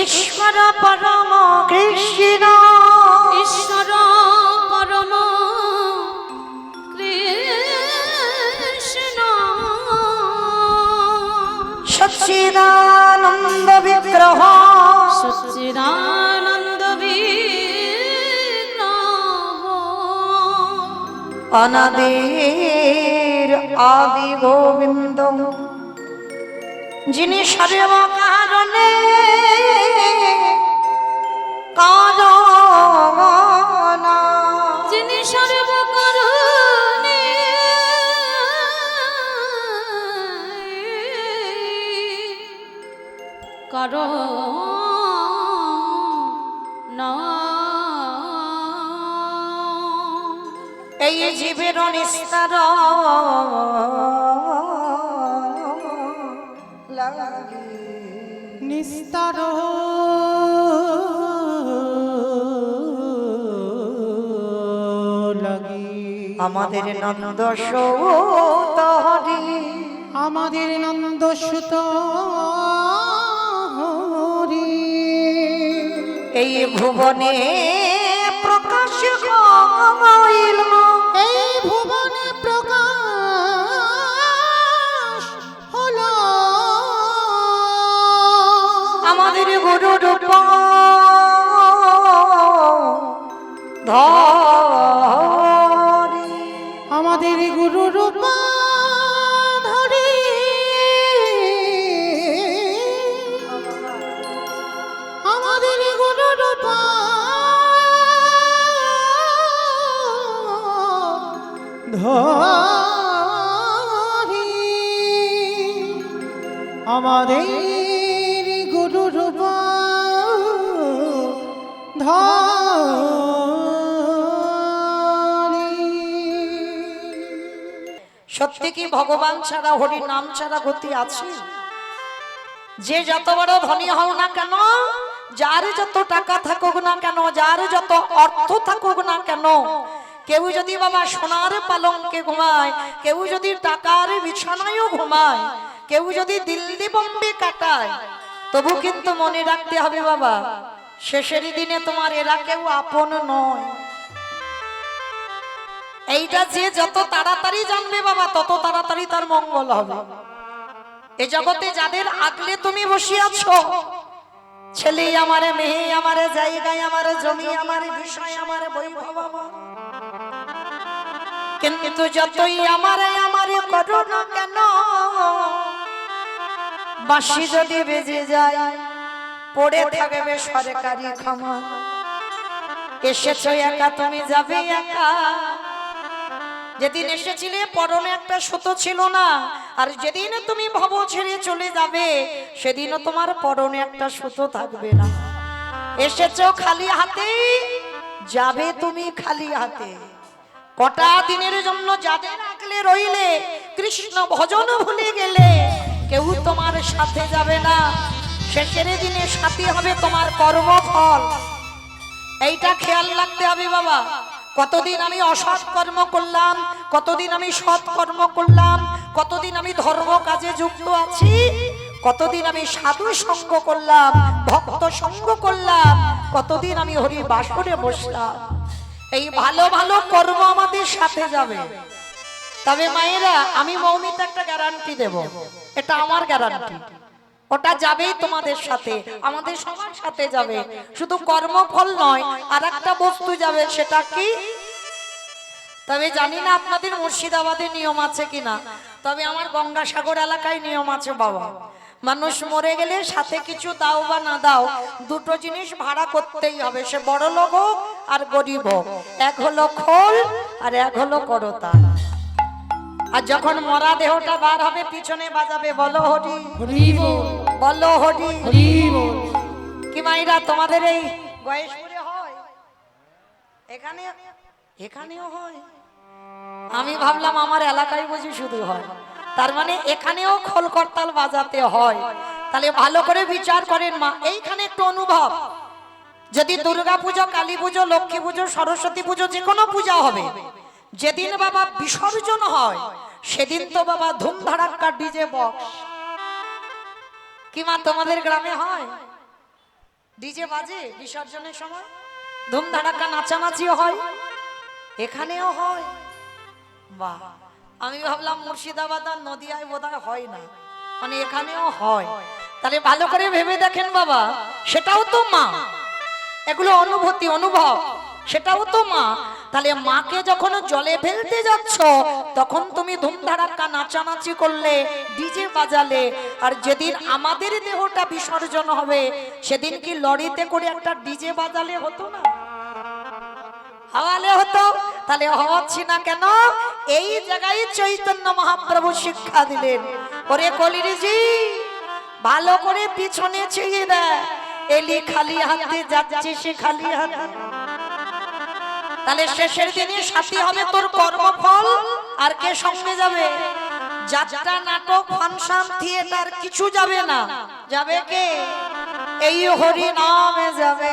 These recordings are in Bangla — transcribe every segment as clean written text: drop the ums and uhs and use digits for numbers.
ঈশ্বর পরম কৃষ্ণ ঈশ্বর পরম কৃষ্ণ সচ্চিদানন্দ বিগ্রহ সচ্চিদানন্দ বিগ্রহ অনাদির আদি গোবিন্দ যিনি সর্ব কারণে কারণ যিনি সর্ব কারণে কারণ এই জীবের নিস্তার নিস্তার লাগি আমাদের নন্দ সৌত হরি আমাদের নন্দ সুত হরি এই ভুবনে প্রকাশ হইল এই ভুবনে প্রকাশ হলো আমাদের গুরু রূপ ধরি আমাদের গুরু রূপ ধরি আমাদের গুরু রূপ ধরি আমাদের গুরু রূপ সত্যি কি ভগবান ছাড়া হরি নাম ছাড়া গতি আছে? যে যত বড় ধনী হও না কেন, যার যত টাকা থাকুক না কেন, যার যত অর্থ থাকুক না কেন, কেউ যদি বাবা সোনার পালঙ্কে ঘুমায়, কেউ যদি টাকার বিছানায়ও ঘুমায়, কেউ যদি দিল্লি বোম্বে কাটায়, তবু কিন্তু মনে রাখতে হবে বাবা শেষের দিনে তোমার এরা কেউ আপন নয়। এইটা যে যত তাড়াতাড়ি জানবে বাবা তত তাড়াতাড়ি তার মঙ্গল হবে। এ জগতে যাদের আগলে তুমি বসে আছো, ছেলে আমারে, মেয়ে আমারে, জায়গায় আমারে, জমি আমারে, বিষয় আমারে, বৈভব আমার, কিন্তু যতই আমারে আমারে করো না কেন, বাঁশি যদি বেজে যায় পড়ে থাকবে সরকারি ক্ষমা। এসেছো একা, তুমি যাবে একা। যেদিন এসেছিলে পরনে একটা সুতো ছিল না, আর যেদিন তুমি ভব ছেড়ে চলে যাবে সেদিনও তোমার পরনে একটা সুতো থাকবে না। এসেছো খালি হাতে, যাবে তুমি খালি হাতে। কটা দিনের জন্য যাদের আগলে রইলে, কৃষ্ণ ভজন ভুলে গেলে, কেউ তোমার সাথে যাবে না। শেষের দিনে সাথী হবে তোমার কর্মফল। এইটা খেয়াল রাখতে হবে বাবা। কতদিন আমি অসৎ কর্ম করলাম, কতদিন আমি সৎ কর্ম করলাম, কতদিন আমি ধর্ম কাজে যুক্ত আছি, কতদিন আমি সাধু সঙ্গ করলাম, ভক্ত সঙ্গ করলাম, কতদিন আমি হরি বাসরে বসলাম। এই ভালো ভালো কর্ম আমাদের সাথে যাবে। তবে মায়েরা, আমি মৌমিতা একটা গ্যারান্টি দেব, এটা আমার গ্যারান্টি, ওটা যাবেই তোমাদের সাথে, আমাদের সবার সাথে যাবে। শুধু কর্মফল নয়, আর একটা বস্তু যাবে, সেটা কি? তবে জানি না আপনাদের মুর্শিদাবাদে নিয়ম আছে কিনা, তবে আমার গঙ্গাসাগর এলাকায় নিয়ম আছে বাবা। মানুষ মরে গেলে সাথে কিছু দাও বা না দাও, দুটো জিনিস ভাড়া করতেই হবে, সে বড় লোক হোক আর গরিব হোক। এক হলো খোল আর এক হলো করতা। আর যখন মরা দেহটা বার হবে পিছনে বাজাবে বলো হরি, বলো হরি। কি মাইরা তোমাদের এই গয়েশপুরে হয়? এখানেও হয়? আমি ভাবলাম আমার এলাকায় বুঝি শুধু হয়, তার মানে এখানেও খোল করতাল বাজাতে হয়। তাহলে ভালো করে বিচার করেন মা, এইখানে একটু অনুভব। যদি দুর্গা পুজো, কালী পুজো, লক্ষ্মী পুজো, সরস্বতী পুজো, যে কোনো পূজা হবে, যেদিন বাবা বিসর্জন হয় সেদিন তো বাবা ধুমধাড়াক্কা ডিজে বক্স। কি মা তোমাদের গ্রামে হয়? ডিজে বাজে বিসর্জনের সময়, ধুমধাড়াক্কা নাচানাচিও হয়, এখানেও হয়। বাহ, আমি ভাবলাম মুর্শিদাবাদ আর নদিয়ায় বোধহয় হয় না, মানে এখানেও হয়। তাহলে ভালো করে ভেবে দেখেন বাবা, সেটাও তো মা, এগুলো অনুভূতি অনুভব, সেটাও তো মা। তাহলে মাকে যখন জলে ফেলতে যাচ্ছ তখন তুমি ধুমধাড়াক্কা নাচানাচি করলে, ডিজে বাজালে, আর যেদিন আমাদের দেহটা বিসর্জন হবে সেদিন কি লরিতে করে একটা ডিজে বাজালে হতো না, হাওয়ালে হতো? তাহলে হওয়াচ্ছি না কেন? এই জায়গায় চৈতন্য মহাপ্রভু শিক্ষা দিলেন, ওরে কলিরিজি ভালো করে পিছনে চেয়ে দেয়, এলি খালি হাতে যাচ্ছে সে খালি হাতে। তাহলে শেষের দিনে সাথী হবে তোর কর্মফল, আর কে সঙ্গে যাবে? যাত্রা, নাটক, ফাংশন, থিয়েটার কিছু যাবে না, যাবে কে? এই হরি নামে যাবে।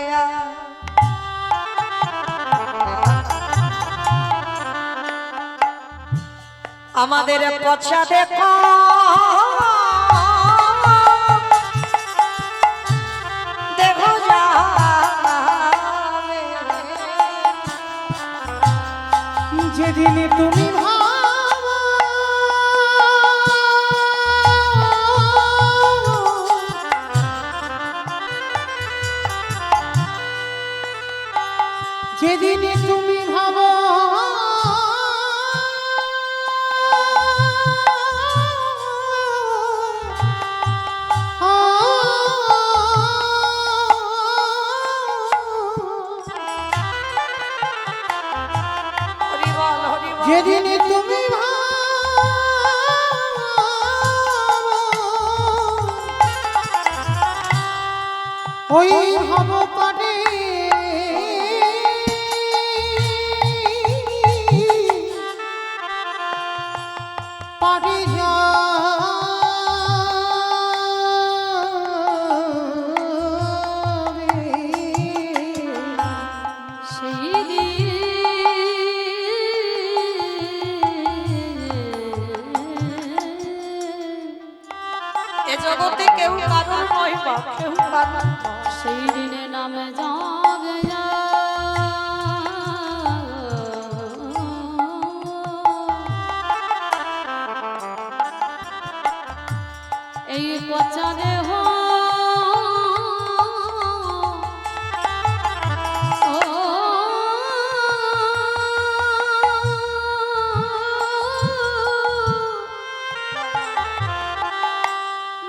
আমাদের পছা দেখো দেখো যাবে, যেদিন তুমি ভাবো যেদিন তুমি ভাবো হরি বল হরি বল। যেদিন তুমি ওই হব পারে পারে সেই এ জগতে কেউ কারোর নয় বা কেউ কারোর নয়। সেই দিনে নামে যাবে এই পচা দেহ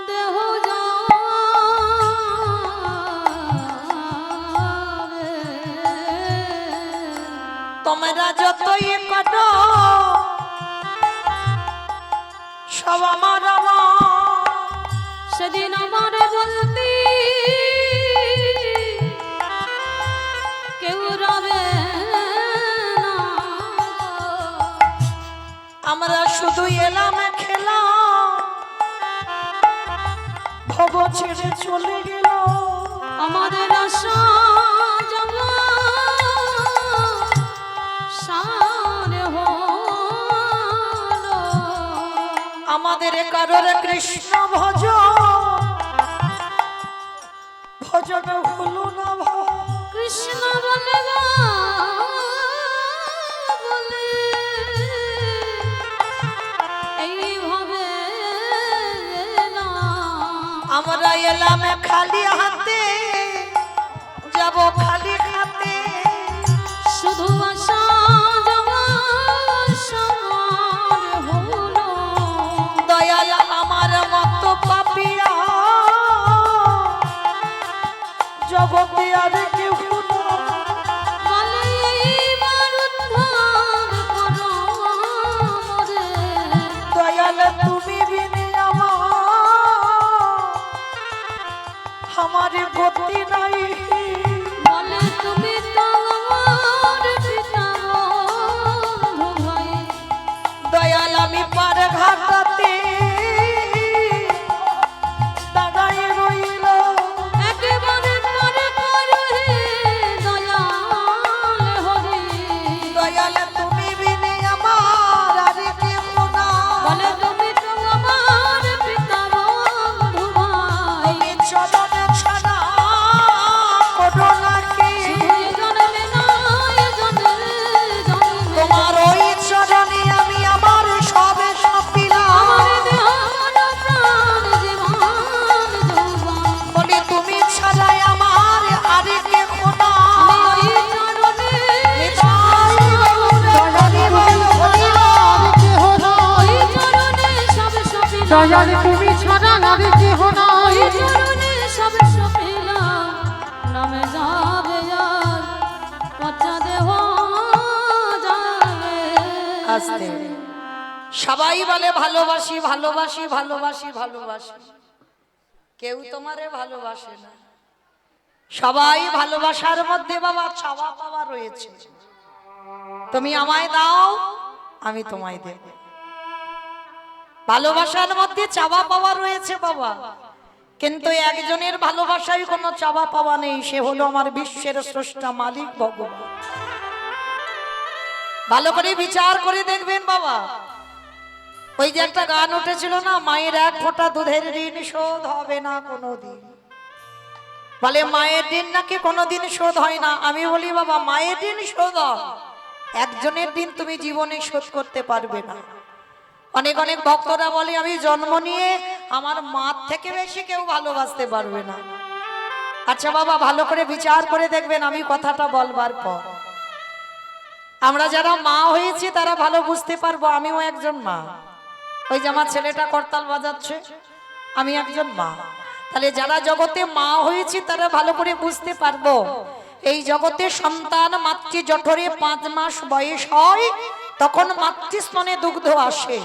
দেহ তোমরা যতই কাটো সব আমার আমার, সেদিন আমার বলতে কেউ রবে না। আমরা শুধু এলাম খেলা, ভব ছেড়ে চলে গেল। আমাদের আশা যাব সারে হলো, আমাদের কারোর কৃষ্ণ ভজ ভজন হলো না ভাই। কৃষ্ণ বলে বলে এইভাবে না। আমরা এলাম খালি হাতে, যাব খালি হাতে। শুধু আশা যাওয়ার সময় হলো, দয়াল আমার মতো পাপিয়া জগতে আর কেউ না। বলে এইবার উদ্ধার করো মোরে। দয়াল তুমি বিনে আমার গতি নাই। বলে তুমি তো আমার পিতা বন্ধু ভাই। দয়াল আমি পার ঘাটাতে দাঁড়াই রইল। একেবারে পারে করো হে দয়াল হরি। দয়াল তুমি বিনে আমার আর কেউ না। বলে তুমি তো আমার পিতা বন্ধু ভাই। তুমি চরণ ছাড়া দয়াল তুমি ছাড়া নারী কেহ নাই ওই চরণে সব পেলাম নামে যাবে আর পচা দেহ যাবে আস্তে সবাই বলে ভালোবাসি ভালোবাসি ভালোবাসি ভালোবাসি, কেউ তোমারে ভালোবাসে না। সবাই ভালোবাসার মধ্যে বাবা চাওয়া পাওয়া রয়েছে। তুমি আমায় দাও, আমি তোমায় দেব। ভালোবাসার মধ্যে চাওয়া পাওয়া রয়েছে বাবা, কিন্তু একজনের ভালোবাসায় কোনো চাওয়া পাওয়া নেই, সে হলো আমার বিশ্বের স্রষ্টা মালিক ভগবান। ভালো করে বিচার করে দেখবেন বাবা। ওই যে একটা গান উঠেছিল না, মায়ের এক ফোঁটা দুধের ঋণ শোধ হবে না কোনোদিন। বলে মায়ের ঋণ নাকি কোনোদিন শোধ হয় না। আমি বলি বাবা, মায়ের ঋণ শোধ হয়, একজনের ঋণ তুমি জীবনে শোধ করতে পারবে না। অনেক অনেক ভক্তরা বলে আমি জন্ম নিয়ে আমার মা থেকে বেশি কেউ ভালোবাসতে পারবে না। আচ্ছা বাবা, ভালো করে বিচার করে দেখবেন আমি কথাটা বলবার পর। আমরা যারা মা হয়েছি তারা ভালো বুঝতে পারবো, আমিও একজন মা। ওই যে আমার ছেলেটা করতাল বাজাচ্ছে, আমি একজন মা। তাহলে যারা জগতে মা হয়েছি তারা ভালো করে বুঝতে পারবো, এই জগতে সন্তান মাতৃ জঠরে 5 মাস বয়স হয়, তখন মাতৃস্তনে দুগ্ধ আসে।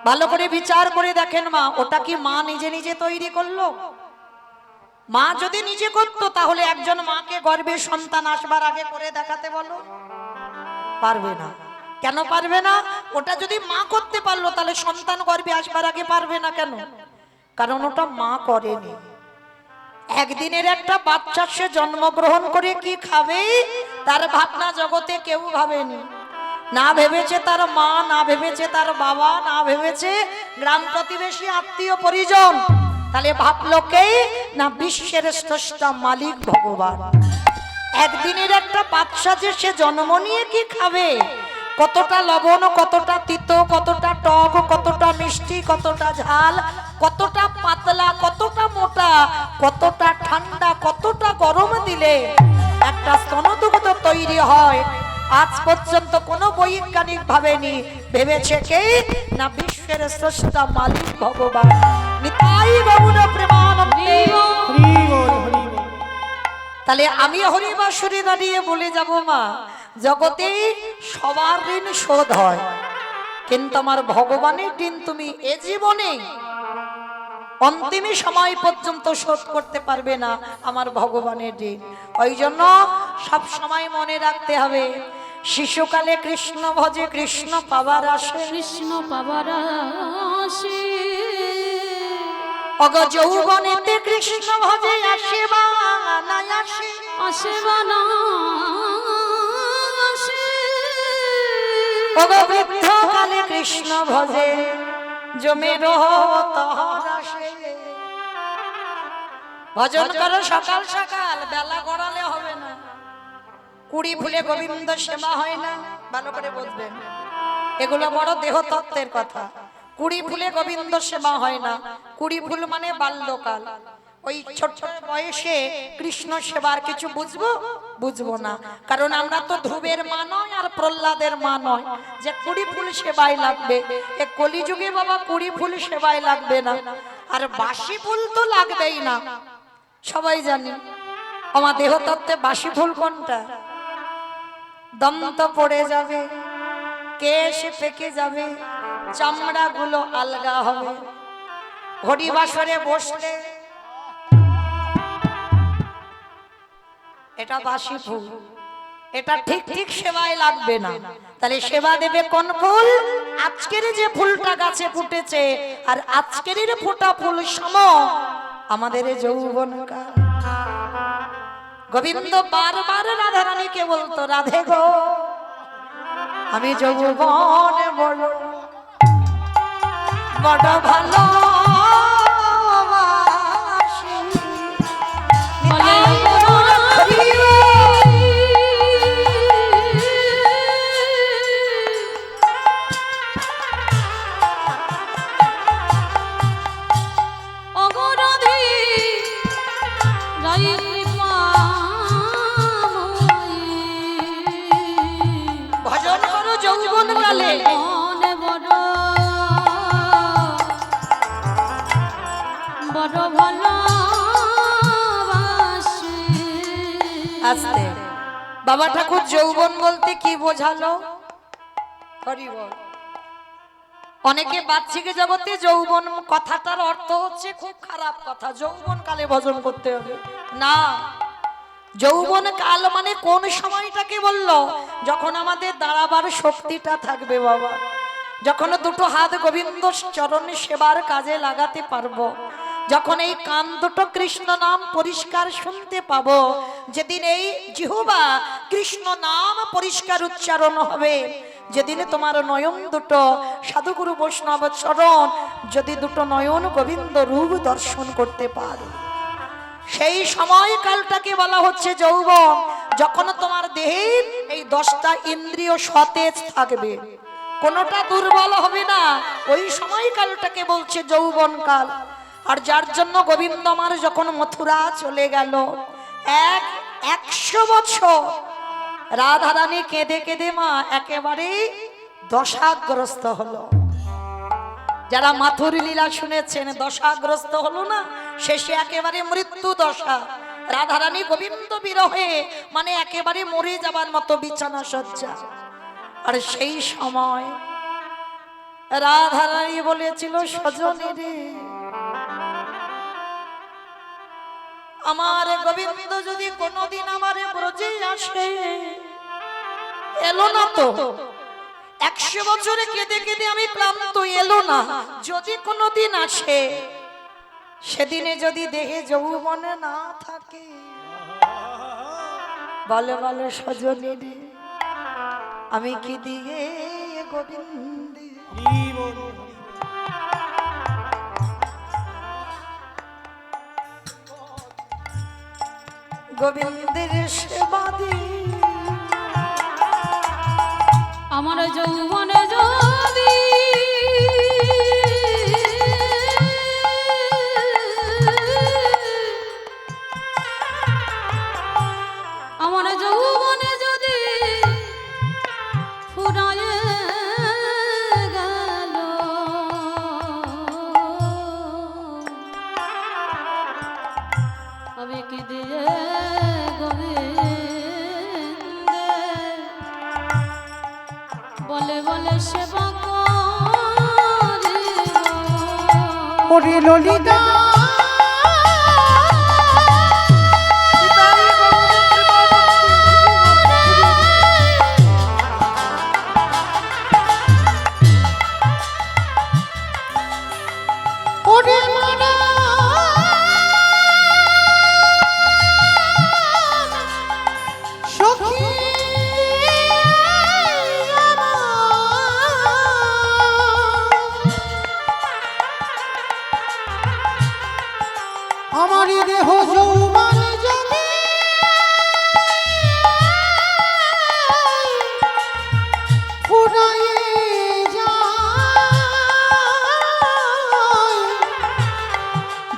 ভালো করে বিচার করে দেখেন মা, ওটা কি মা নিজে নিজে তৈরি করলো? মা যদি নিজে করতো তাহলে একজন মাকে গর্ভে সন্তান আসবার আগে করে দেখাতে বলো, পারবে না। কেন পারবে না? ওটা যদি মা করতে পারলো তাহলে সন্তান গর্ভে আসবার আগে পারবে না কেন? কারণ ওটা মা করেনি। একদিনের একটা বাচ্চা সে জন্মগ্রহণ করে কি খাবে তার ভাবনা জগতে কেউ ভাবেনি। না ভেবেছে তার মা, না ভেবেছে তার বাবা, না ভেবেছে গ্রাম প্রতিবেশী আত্মীয় পরিজন, তাহলে ভাবলো কে না বিশ্বের স্রষ্টা মালিক ভগবান। একদিনের একটা বাচ্চা যে সে জন্ম নিয়ে কি খাবে, কতটা লবণ, কতটা তিতো, কতটা টক, কতটা মিষ্টি, কতটা ঝাল, কতটা পাতলা, কতটা মোটা, কতটা ঠান্ডা, কতটা গরম দিলে একটা স্তনদুগ্ধ তৈরি হয়, আজ পর্যন্ত কোনো বৈজ্ঞানিক ভাবেনি। ভেবেছে কে না বিশ্বের স্রষ্টা মালিক ভগবান। নিতাই গৌর প্রেমানন্দে। তাহলে আমি হরিবাসুরে দাঁড়িয়ে বলে যাব মা, জগতে সবার ঋণ শোধ হয়, কিন্তু আমার ভগবানের ঋণ তুমি এ জীবনে অন্তিম সময় পর্যন্ত শোধ করতে পারবে না আমার ভগবানের ঋণ। ওই জন্য সব সময় মনে রাখতে হবে, শিশুকালে কৃষ্ণ ভজে কৃষ্ণ পাবার আসে, কৃষ্ণ পাবার আসে, অগ যৌবনেতে কৃষ্ণ ভজে আসে বা না আসে, আসে বা না আসে, অগ বৃদ্ধ কালে কৃষ্ণ ভজে জমে রহ তহর আসে। ভজন করো সকাল সকাল, বেলা গড়ালে হবে না। কুড়ি ফুলে গোবিন্দ সেবা হয় না, ভালো করে বুঝবেন, এগুলো বড় দেহ তত্ত্বের কথা। কুড়ি ফুলে গোবিন্দ সেবা হয় না। কুড়ি ফুল মানে বাল্যকাল, ওই ছোট বয়সে কৃষ্ণ সেবার কিছু বুঝবো না। কারণ আমরা তো ধ্রুবের মা নয় আর প্রহ্লাদের মা নয় যে কুড়ি ফুল সেবায় লাগবে। এ কলিযুগে বাবা কুড়ি ফুল সেবায় লাগবে না, আর বাসি ফুল তো লাগবেই না, সবাই জানি। আমার দেহ তত্ত্বে বাসি ফুল কোনটা? দন্ত পড়ে যাবে, কেশ পেকে যাবে, চামড়া গুলো আলগা হবে। হরিবাসরে বসলে এটা বাসি ফুল, এটা ঠিক ঠিক সেবায় লাগবে না। তাহলে সেবা দেবে কোন ফুল? আজকের যে ফুলটা গাছে ফুটেছে, আর আজকের ফোটা ফুল সম আমাদের যৌবনকাল। গোবিন্দ বারবার রাধারানীকে বলতো, রাধে গো আমি যৌবনে বড় বড় ভালো বাবা ঠাকুর যৌবন বলতে কি বোঝালো? হরি বল। অনেকে বাহ্যিক জগতে যৌবন কথাটার অর্থ হচ্ছে খুব খারাপ কথা, যৌবন কালে ভজন করতে হবে না। যৌবন কাল মানে কোন সময়টাকে বললো? যখন আমাদের দাঁড়াবার শক্তিটা থাকবে বাবা, যখন দুটো হাত গোবিন্দ চরণ সেবার কাজে লাগাতে পারবো, যখন এই কান দুটো কৃষ্ণ নাম পরিষ্কার শুনতে পাবো, যেদিন এই জিহ্বা কৃষ্ণ নাম পরিষ্কার উচ্চারণ হবে, যেদিনে তোমার নয়ন দুটো সাধুগুরু বৈষ্ণব চরণ যদি দুটো নয়ন গোবিন্দ রূপ দর্শন করতে পারো, সেই সময়কালটাকে বলা হচ্ছে যৌবন। যখন তোমার দেহের এই 10টা ইন্দ্রিয় সতেজ থাকবে, কোনোটা দুর্বল হবে না, ওই সময়কালটাকে বলছে যৌবন কাল। আর যার জন্য গোবিন্দ আমার যখন মথুরা চলে গেল, 100 বছর রাধারানী কেঁদে কেঁদে মা একেবারে দশাগ্রস্ত হলো। যারা মাথুর লীলা শুনেছেন, দশাগ্রস্ত হলো না, শেষে একেবারে মৃত্যু দশা। রাধারানী গোবিন্দ বিরহে মানে একেবারে মরে যাবার মতো বিছানা সজ্জা। আর সেই সময় রাধারানী বলেছিল, সজনী রে, আমার গোবিন্দ যদি কোনোদিন আমার ব্রজে আসে, এলো না তো, 100 বছরে কেঁদে কেঁদে আমি ক্লান্ত, এলো না, যদি কোনোদিন আসে, সেদিনে যদি দেহে যৌবনে না থাকে, বলে বলে সজনী রে, আমি কি দিয়ে গোবিন্দ গোবিন্দের সেবা দিই, আমার যৌবনে যদি আমার যৌবনে যদি ফুরায়ে গেল, আমি কি দিয়ে গোবিন্দে বলে বলে সেবা করিব। ওরে ললিতা ওরে মারা সখী আমার দেহ যৌবন যদি ফুরায়ে যায়,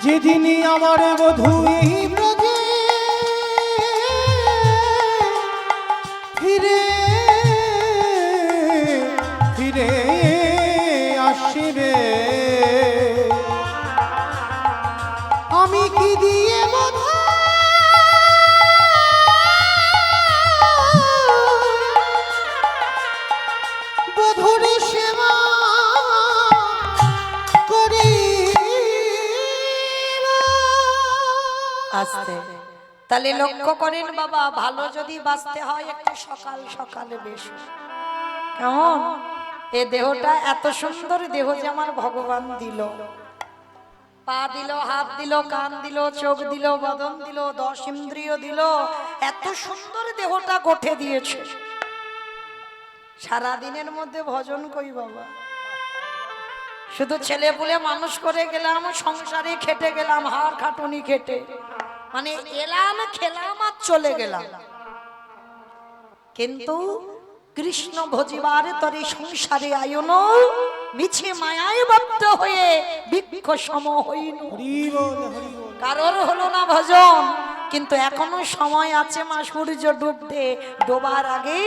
যেদিনই আমার বধূ এই ব্রজে ফিরে ফিরে আসিবে, আমি কি দিয়ে বধূর সেবা করি। আসতে তাহলে লক্ষ্য করেন বাবা, ভালো যদি বাঁচতে হয় একটু সকাল সকালে বেশ। কেমন এ দেহটা এত সুন্দর দেহ যে আমার ভগবান দিল, পা দিল, হাত দিল, কান দিল, চোখ দিল, বদন দিল, 10 ইন্দ্রিয় দিল, এত সুন্দর দেহটা গঠে দিয়েছে। সারা দিনের মধ্যে ভজন কই বাবা, শুধু ছেলে পুলে মানুষ করে গেলাম, সংসারে খেটে গেলাম, হাড় খাটুনি খেটে, মানে এলাম খেলাম আর চলে গেলাম, কিন্তু কৃষ্ণ ভজিবার তরে সংসারে আয়ন মিছে মায়ায় বদ্ধ হয়ে বৃক্ষ সম হইন। কারোর হলো না ভজন, কিন্তু এখনো সময় আছে মা, সূর্য ডুবতে ডোবার আগে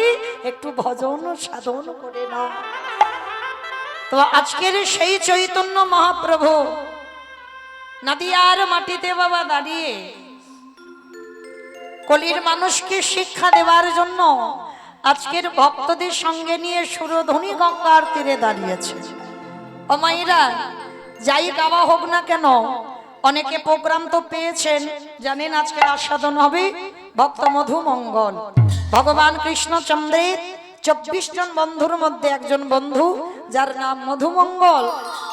একটু ভজন সাধন করে নাও। তো আজকের সেই চৈতন্য মহাপ্রভু নদিয়ার মাটিতে বাবা দাঁড়িয়ে কলির মানুষকে শিক্ষা দেওয়ার জন্য আজকের ভক্তদের সঙ্গে নিয়ে সুরধ্বনি গঙ্গার তীরে দাঁড়িয়েছে। ও মায়েরা, যাই গাওয়া হোক না কেন, অনেকে প্রোগ্রাম তো পেয়েছেন, জানেন আজকে আস্বাদন হবে ভক্ত মধু মঙ্গল। ভগবান কৃষ্ণচন্দ্রের 24 জন বন্ধুর মধ্যে একজন বন্ধু যার নাম মধুমঙ্গল,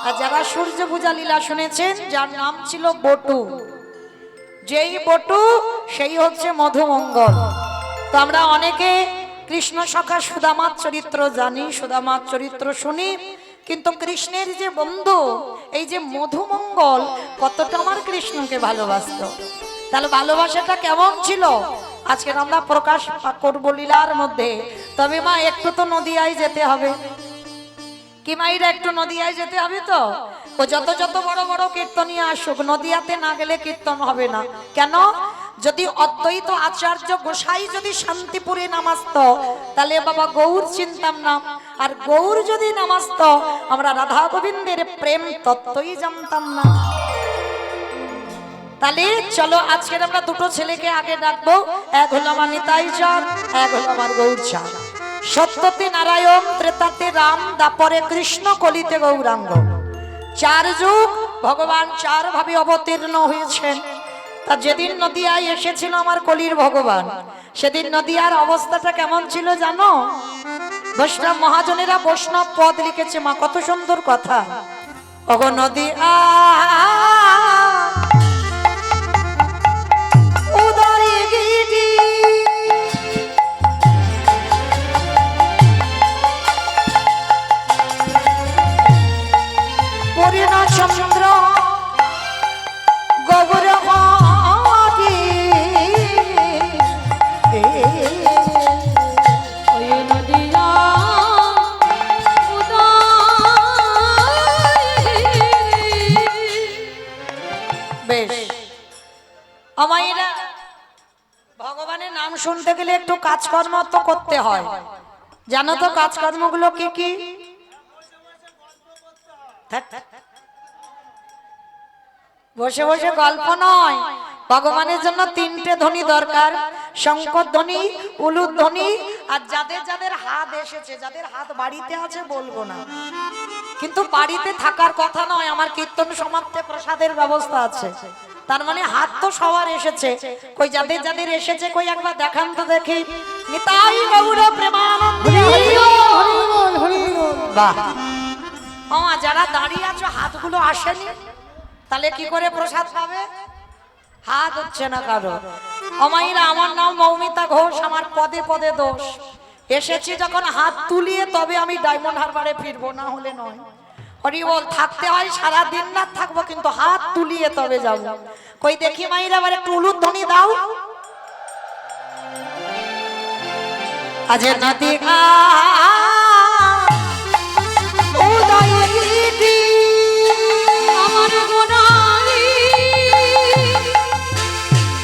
আর যারা সূর্য পূজা লীলা শুনেছেন যার নাম ছিল বটু। যেই বটু সেই হচ্ছে মধুমঙ্গল। তো আমরা অনেকে কৃষ্ণ সখা সুদামার চরিত্র জানি, সুদামার চরিত্র শুনি, কিন্তু কৃষ্ণের যে বন্ধু এই যে মধুমঙ্গল কতটা আমার কৃষ্ণকে ভালোবাসতো, তাহলে ভালোবাসাটা কেমন ছিল আজকে আমরা প্রকাশ করব লীলার মধ্যে। তবে মা একটু তো নদিয়ায় যেতে হবে, কি মাইরা একটু নদিয়ায় যেতে হবে। তো ও যত যত বড় বড় কীর্তনীয় আসুক, নদিয়াতে না গেলে কীর্তন হবে না। কেন? যদি অদ্বৈত আচার্য গোসাই যদি শান্তিপুরে নামাস্ত তাহলে বাবা গৌর চিনতাম না, আর গৌর যদি নামাস্ত আমরা রাধা গোবিন্দের প্রেম তত্ত্বই জানতাম না। তাহলে চলো আজকে আমরা দুটো ছেলেকে আগে ডাকবো, এক হলো আমার নিতাই চাঁদ, এক হলো আমার গৌর চাঁদ। সত্যতে নারায়ণ, ত্রেতাতে রাম, দাপরে কৃষ্ণ, কলিতে গৌরাঙ্গ। 4 যুগ ভগবান 4 ভাবে অবতীর্ণ হয়েছেন। তা যেদিন নদিয়ায় এসেছিল আমার কলির ভগবান, সেদিন নদিয়ার অবস্থাটা কেমন ছিল জানো? বৈষ্ণব মহাজনেরা বৈষ্ণব পদ লিখেছে, মা কত সুন্দর কথা। ওগো নদিয়া উদয় গিরি পরিণ চন্দ্র গৌর হরি ওই নদিয়া বেশ। আমাইরা ভগবানের নাম শুনতে গেলে একটু কাজকর্ম তো করতে হয়, জানো তো কাজকর্মগুলো কি কি? বসে বসে গল্প নয়, ভগবানের জন্য 3টে ধ্বনি দরকার, শঙ্কর ধ্বনি, উলুদ ধ্বনি, আর যাদের যাদের হাত এসেছে, যাদের হাত বাড়িতে আছে বলবো না, কিন্তু বাড়িতে থাকার কথা নয়, আমার কীর্তন সমাপ্তে প্রসাদের ব্যবস্থা আছে, তার মানে হাত তো সবার এসেছে। কই যাদের যাদের এসেছে কই একবার দেখান তো দেখি। নিতাই গৌর প্রেমানন্দ বাহ। যারা দাঁড়িয়ে আছো হাতগুলো আসেনি, তাহলে কি করে প্রসাদ পাবে? হাত হচ্ছে না কারো। অমাইরা, আমার নাম মৌমিতা ঘোষ, আমার পদে পদে দোষ। এসেছি যখন হাত তুলিয়ে তবে আমি ডায়মন্ড হারবারে ফিরবো, না হলে নয়। হরি বল, থাকতে হয় সারা দিন না থাকবো, কিন্তু হাত তুলিয়ে তবে যাবো। কই দেখি মাইরা, আবার একটু উলুদ ধ্বনি দাও। আজ নদী উদয় গিরি আমার গোড়ালি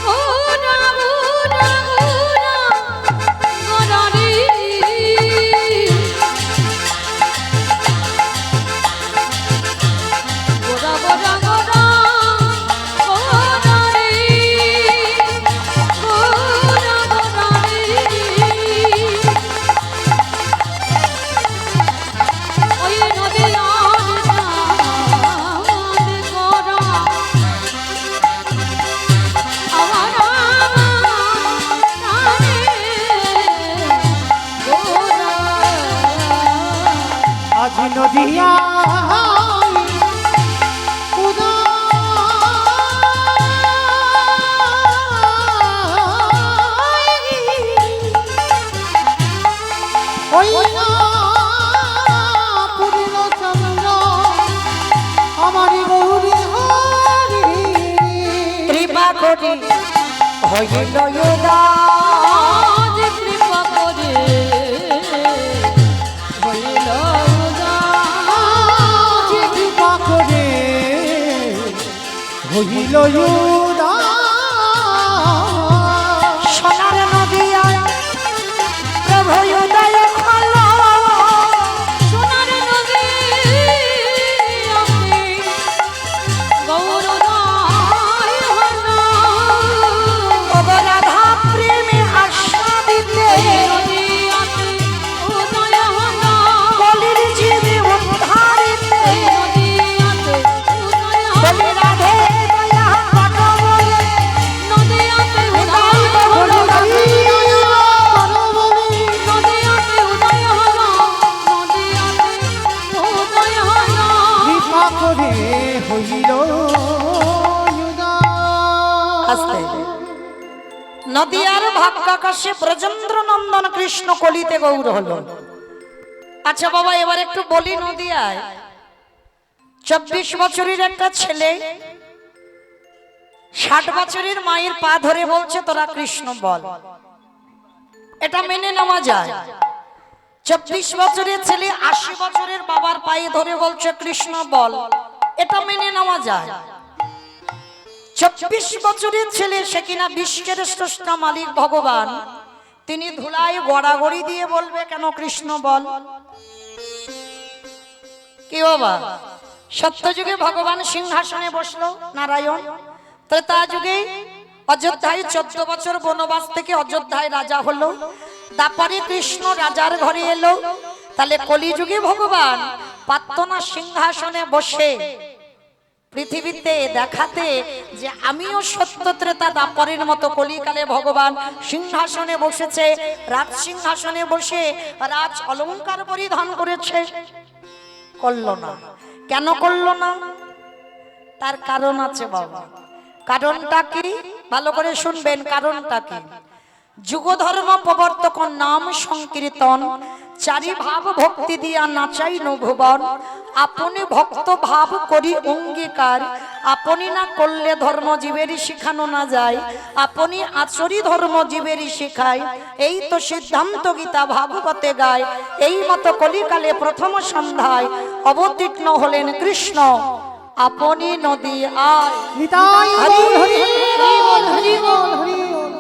গোড়া গোড়া গোড়া গোড়ালি গোড়া গোড়া গোড়া গোড়ালি গোড়া গোড়ালি ওই আজ নদিয়া আমারি গৌরী হরি কৃপা করি হইল আজ কৃপা করে হইল আজ কৃপা করে হইল সোনার নদিয়া প্রভু উদয় হলো। সোনার নদী আপনি গৌরদায় হল রাধা প্রিয় নদিয়ার ভাগ্যাকাশে ব্রজেন্দ্র নন্দন কৃষ্ণ কলিতে গৌর হলো। আচ্ছা বাবা, এবার একটু বলি, নদিয়ায় 24 বছরের একটা ছেলে 60 বছরের মায়ের পা ধরে বলছে তোরা কৃষ্ণ বল, এটা মেনে নেওয়া যায়। 24 বছরের ছেলে 80 বছরের বাবার পায়ে ধরে বলছে কৃষ্ণ বল, এটা মেনে নেওয়া যায়। 24 বছরের ছেলে, সে কিনা বিশ্বের স্রষ্টা মালিক ভগবান, তিনি ধুলায় গড়াগড়ি দিয়ে বলবে কেন কৃষ্ণ বল? কি বাবা, সত্যযুগে ভগবান সিংহাসনে বসলো নারায়ণ, ত্রেতা যুগে অযোধ্যায় 14 বছর বনবাস থেকে অযোধ্যায় রাজা হলো, তারপরে কৃষ্ণ রাজার ঘরে এলো। তাহলে কলিযুগে ভগবান পারত না সিংহাসনে বসে পৃথিবীতে দেখাতে যে আমিও সত্য ত্রেতা দাপরের মতো কলিকালে ভগবান সিংহাসনে বসেছে, রাজ সিংহাসনে বসে রাজ অলংকার পরিধান করেছে? করলো না। কেন করলো না? তার কারণ আছে বাবা। কারণটা কি? ভালো করে শুনবেন, কারণটা কি? যুগ ধর্ম প্রবর্তক নাম সংকীর্তন, চারি ভাব ভক্তি দিয়া নাচাই নভুবন, আপনি ভক্ত ভাব করি অঙ্গীকার, আপনি না করলে ধর্ম জীবেরই শিখানো না যায়, আপনি আচরি ধর্ম জীবেরই শিখায়, এই তো সিদ্ধান্ত গীতা ভাগবতে গায়। এই মতো কলিকালে প্রথম সন্ধ্যায় অবতীর্ণ হলেন কৃষ্ণ, আপনি নদী আয়। নিতাই হরি হরি বল, হরি বল। হরি বল।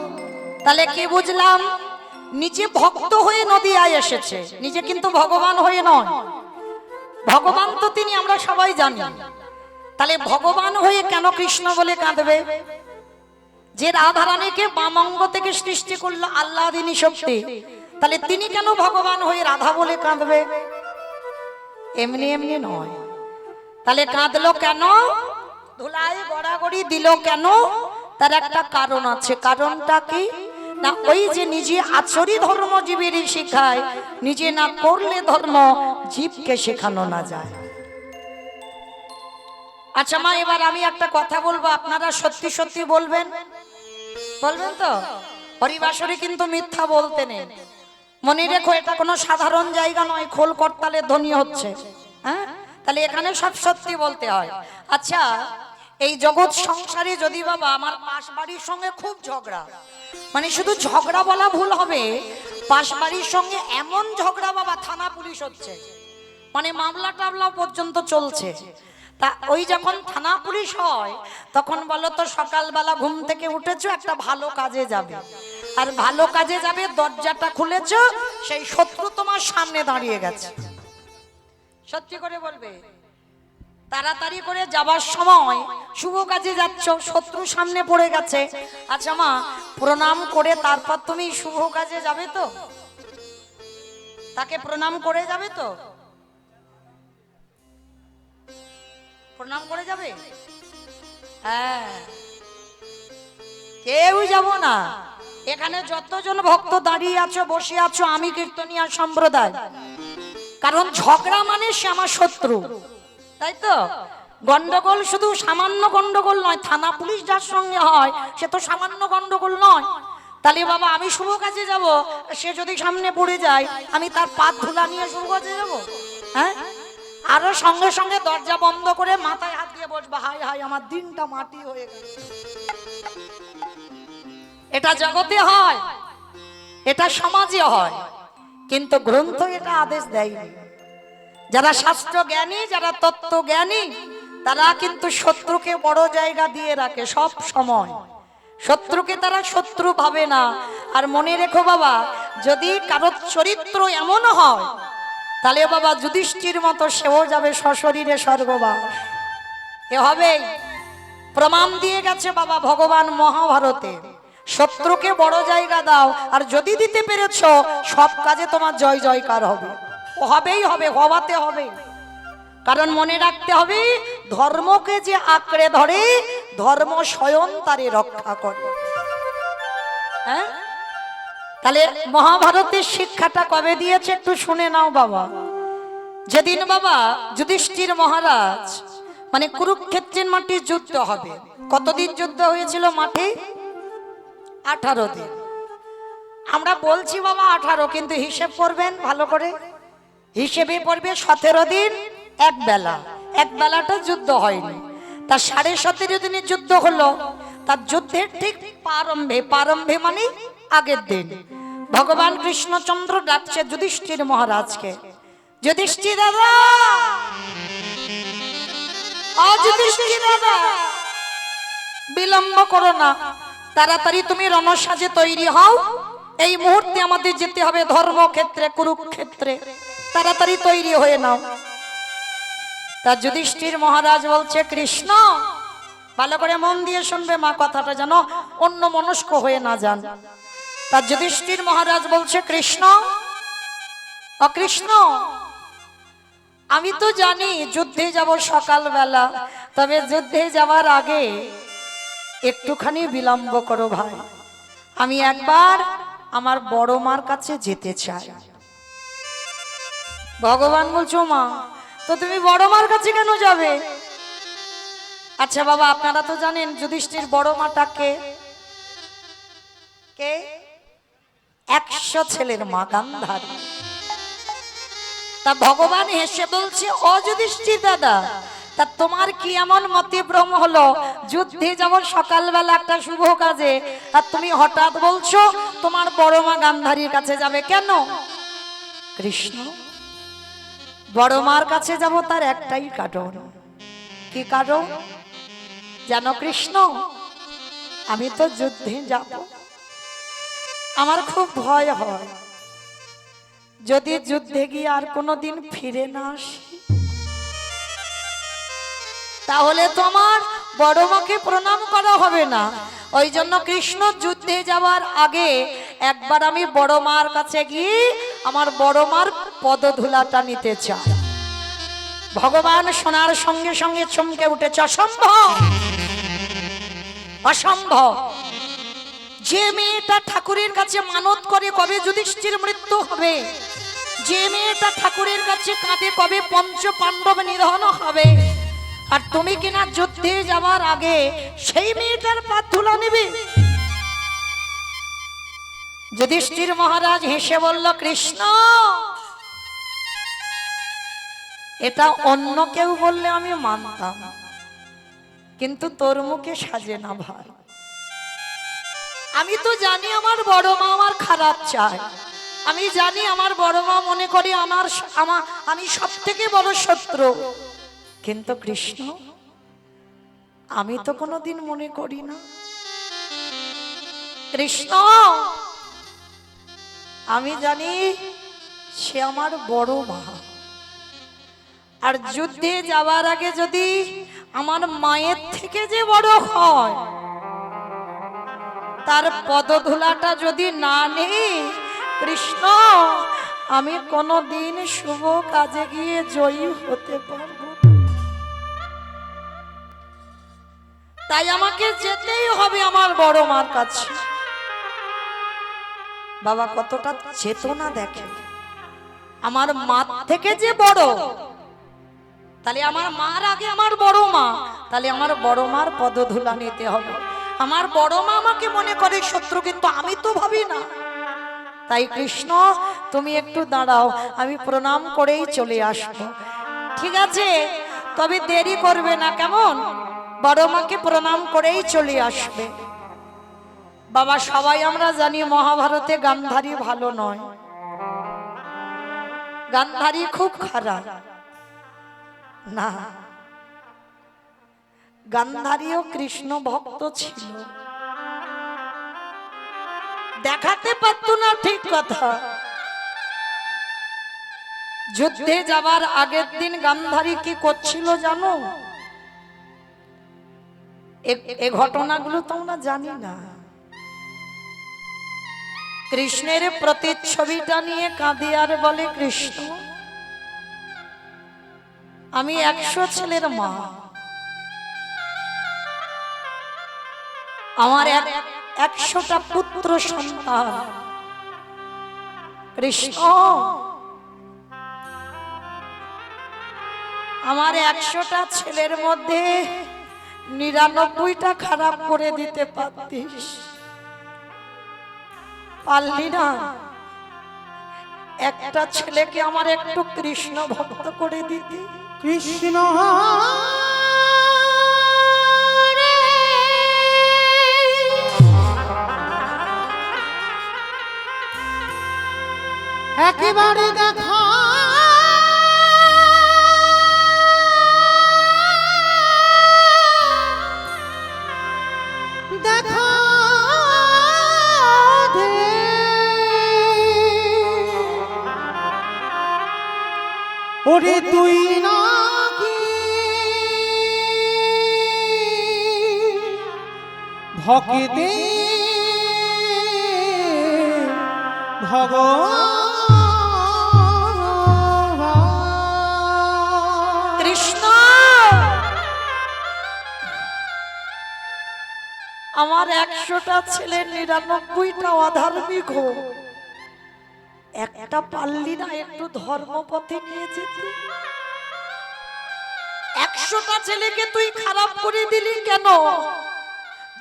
তাহলে কি বুঝলাম? নিজে ভক্ত হয়ে নদিয়ায় এসেছে, নিজে কিন্তু ভগবান হয়ে নয়। ভগবান তো তিনি, আমরা সবাই জানি। তাহলে ভগবান হয়ে কেন কৃষ্ণ বলে কাঁদবে? যে রাধারানীকে বামাঙ্গ থেকে সৃষ্টি করলো আল্লাদিনী শক্তি, তাহলে তিনি কেন ভগবান হয়ে রাধা বলে কাঁদবে? এমনি এমনি নয়। তাহলে কাঁদলো কেন? ধুলায় গড়াগড়ি দিল কেন? তার একটা কারণ আছে। কারণটা কি? না ওই যে নিজে আচরি ধর্ম জীবেরই শিখায়, নিজে না করলে ধর্ম জীবকে শেখানো না যায়। আচ্ছা মা, এবার আমি একটা কথা বলবো, আপনারা সত্যি সত্যি বলবেন, বলবেন তো? হরিবাসরে কিন্তু মিথ্যা বলতে নেই, মনে রেখো। এটা কোনো সাধারণ জায়গা নয়, খোল করতালে ধ্বনি হচ্ছে। হ্যাঁ, তাহলে এখানে সব সত্যি বলতে হয়। আচ্ছা, এই জগৎ সংসারে যদি বাবা আমার পাশ বাড়ির সঙ্গে খুব ঝগড়া, মানে শুধু ঝগড়া বলা ভুল হবে, পাশ বাড়ির সঙ্গে এমন ঝগড়া বাবা থানা পুলিশ হচ্ছে, মানে মামলা টামলা পর্যন্ত চলছে, তা ওই যখন থানা পুলিশ হয় তখন বলো তো সকালবেলা ঘুম থেকে উঠেছো, একটা ভালো কাজে যাবে, আর ভালো কাজে যাবে, দরজাটা খুলেছো, সেই শত্রু তোমার সামনে দাঁড়িয়ে গেছে। সত্যি করে বলবে, তাড়াতাড়ি করে যাবার সময় শুভ কাজে যাচ্ছ, শত্রু সামনে পড়ে গেছে। আচ্ছা মা, প্রণাম করে তারপর তুমি শুভ কাজে যাবে তো? তাকে প্রণাম করে যাবে তো? প্রণাম করে যাবে? হ্যাঁ, কেউ যাব না। এখানে যতজন ভক্ত দাঁড়িয়ে আছো, বসে আছো, আমি কীর্তনিয়া সম্প্রদায়, কারণ ঝগড়া মানে সে আমার শত্রু, তাই তো? গন্ডগোল শুধু সামান্য গন্ডগোল নয়, থানা পুলিশ যার সঙ্গে হয় সে তো সামান্য গন্ডগোল নয়। তাহলে বাবা আমি শুভ কাজে যাব, সে যদি সামনে পড়ে যায়, আমি তার পা ধুলা নিয়ে শুভ কাজে যাব? হ্যাঁ, আরো সঙ্গে সঙ্গে দরজা বন্ধ করে মাথায় হাত দিয়ে বসবো, হাই হাই আমার দিনটা মাটি হয়ে গেল। এটা জগতে হয়, এটা সমাজে হয়, কিন্তু গ্রন্থ এটা আদেশ দেয়নি। যারা শাস্ত্র জ্ঞানী, যারা তত্ত্ব জ্ঞানী, তারা কিন্তু শত্রুকে বড় জায়গা দিয়ে রাখে সব সময়। শত্রুকে তারা শত্রু ভাবে না। আর মনে রেখো বাবা, যদি কারোর চরিত্র এমন হয়, তাহলে বাবা যুধিষ্ঠির মতো সেও যাবে সশরীরে স্বর্গবাস। এ হবেই, প্রমাণ দিয়ে গেছে বাবা ভগবান মহাভারতে। শত্রুকে বড় জায়গা দাও, আর যদি দিতে পেরেছ, সব কাজে তোমার জয় জয়কার হবে। হবেই হবে, হওয়াতে হবে। কারণ মনে রাখতে হবে, ধর্মকে যে আঁকড়ে ধরে, ধর্ম স্বয়ং তারে রক্ষা করে। হ্যাঁ, তাহলে মহাভারতের শিক্ষাটা কবে দিয়েছে একটু শুনে নাও বাবা। যেদিন বাবা যুধিষ্ঠির মহারাজ, মানে কুরুক্ষেত্রের মাঠে যুদ্ধ হবে। কতদিন যুদ্ধ হয়েছিল মাঠে? 18 দিন। আমরা বলছি বাবা 18, কিন্তু হিসেব করবেন ভালো করে। হিসেবে পড়বে 17 দিন এক বেলা। এক বেলাটা যুদ্ধ হয়নি, তার 17.5 দিনের যুদ্ধ হলো। তার যুদ্ধের ঠিক প্রারম্ভে মানে আগের দিন ভগবান কৃষ্ণচন্দ্র ডাকছে যুধিষ্ঠির মহারাজকে, যুধিষ্ঠির দাদা, যুধিষ্ঠির দাদা, বিলম্ব করো না, তাড়াতাড়ি তুমি রণসাজে তৈরি হও। এই মুহূর্তে আমাদের যেতে হবে ধর্মক্ষেত্রে, কুরুক্ষেত্রে, তাড়াতাড়ি তৈরি হয়ে নাও। তা যুধিষ্ঠির মহারাজ বলছে, কৃষ্ণ, ভালো করে মন দিয়ে শুনবে মা, কথাটা যেন অন্য মনস্ক হয়ে না যান। তা যুধিষ্ঠির মহারাজ বলছে, কৃষ্ণ, অকৃষ্ণ, আমি তো জানি যুদ্ধে যাব সকালবেলা, তবে যুদ্ধে যাওয়ার আগে একটুখানি বিলম্ব করো ভাই। আমি একবার আমার বড় মার কাছে যেতে চাই। ভগবান বলছো, মা, তো তুমি বড় মার কাছে কেন যাবে? আচ্ছা বাবা, আপনারা তো জানেন যুধিষ্ঠির বড় মাটা কে? কে? 100 ছেলের মা গান্ধারী। তা ভগবান হেসে বলছে, ও যুধিষ্ঠির দাদা, তা তোমার কি এমন মতিভ্রম হলো? যুদ্ধে যেমন সকালবেলা একটা শুভ কাজে, আর তুমি হঠাৎ বলছো তোমার বড় মা গান্ধারীর কাছে যাবে কেন? কৃষ্ণ, বড় মার কাছে যাব তার একটাই কারণ। কি কারণ জানো কৃষ্ণ? আমি তো যুদ্ধে যাব, আমার খুব ভয় হয় যদি যুদ্ধে গিয়ে আর কোনোদিন ফিরে না আসি, তাহলে তো আমার বড় মাকে প্রণাম করা হবে না। ওই জন্য কৃষ্ণ যুদ্ধে যাওয়ার আগে একবার আমি বড় মার কাছে গিয়ে আমার বড় মার পদধূলাটা নিতে চাই। ভগবান শোনার সঙ্গে সঙ্গে চমকে উঠেছে, অসম্ভব, অসম্ভব। যে মেয়েটা ঠাকুরের কাছে মানত করে কবে যুধিষ্ঠির মৃত্যু হবে, যে মেয়েটা ঠাকুরের কাছে কাঁদে কবে পঞ্চ পাণ্ডব নিধন হবে, আর তুমি কিনা যুদ্ধে যাওয়ার আগে সেই মেয়েটার পা ধুলা নেবে? যুধিষ্ঠির মহারাজ হেসে বলল, কৃষ্ণ, এটা অন্য কেউ বললে আমি মানতাম, কিন্তু তোর মুখে সাজে না ভাই। আমি তো জানি আমার বড় মা আমার খারাপ চায়, আমি জানি আমার বড় মা মনে করি আমি সব থেকে বড় শত্রু, কিন্তু কৃষ্ণ, আমি তো কোনোদিন মনে করি না। কৃষ্ণ, আমি জানি সে আমার বড় মা, আর যুদ্ধে যাওয়ার আগে যদি আমার মায়ের থেকে যে বড় হয়, তার পদধূলাটা যদি না নেই, কৃষ্ণ, আমি কোনোদিন শুভ কাজে গিয়ে জয়ী হতে পারবো। তাই আমাকে যেতেই হবে আমার বড় মার কাছে। বাবা কতটা চেতনা দেখে, আমার মা থেকে যে বড়, তাহলে আমার মার আগে আমার বড় মা, তাহলে আমার বড় মার পদধূলা নিতে হবে। আমার বড় মা আমাকে মনে করে শত্রু, কিন্তু আমি তো ভাবি না। তাই কৃষ্ণ, তুমি একটু দাঁড়াও, আমি প্রণাম করেই চলে আসবো। ঠিক আছে, তবে দেরি করবে না, কেমন? বড় মাকে প্রণাম করেই চলে আসবে। বাবা সবাই আমরা জানি মহাভারতে গান্ধারী ভালো নয়, গান্ধারী খুব খারাপ। না, গান্ধারীও কৃষ্ণ ভক্ত ছিল, দেখাতে পারতো না, ঠিক কথা। যুদ্ধে যাবার আগের দিন গান্ধারী কি করছিল জানো? এই ঘটনাগুলো তোমরা জানি না। কৃষ্ণের প্রতিচ্ছবিটা নিয়ে কাঁদে আর বলে, কৃষ্ণ, আমি 100 ছেলের মা, আমার 100টা পুত্র সন্তান। কৃষ্ণ, আমার 100টা ছেলের মধ্যে 99টা খারাপ করে দিতে পারতিস, পারলি না একটা ছেলেকে আমার একটু কৃষ্ণ ভক্ত করে দিতি? কৃষ্ণ একেবারে দেখা দেখা দে ওরে তুই নাকি ভক্তে ভগবান কৃষ্ণ আমার 100টা ছেলে 99টা অধার্মিক হোক, একটা পারলি না একটু ধর্মপথে নিয়ে যেতে? 100টা ছেলেকে তুই খারাপ করে দিলি কেন?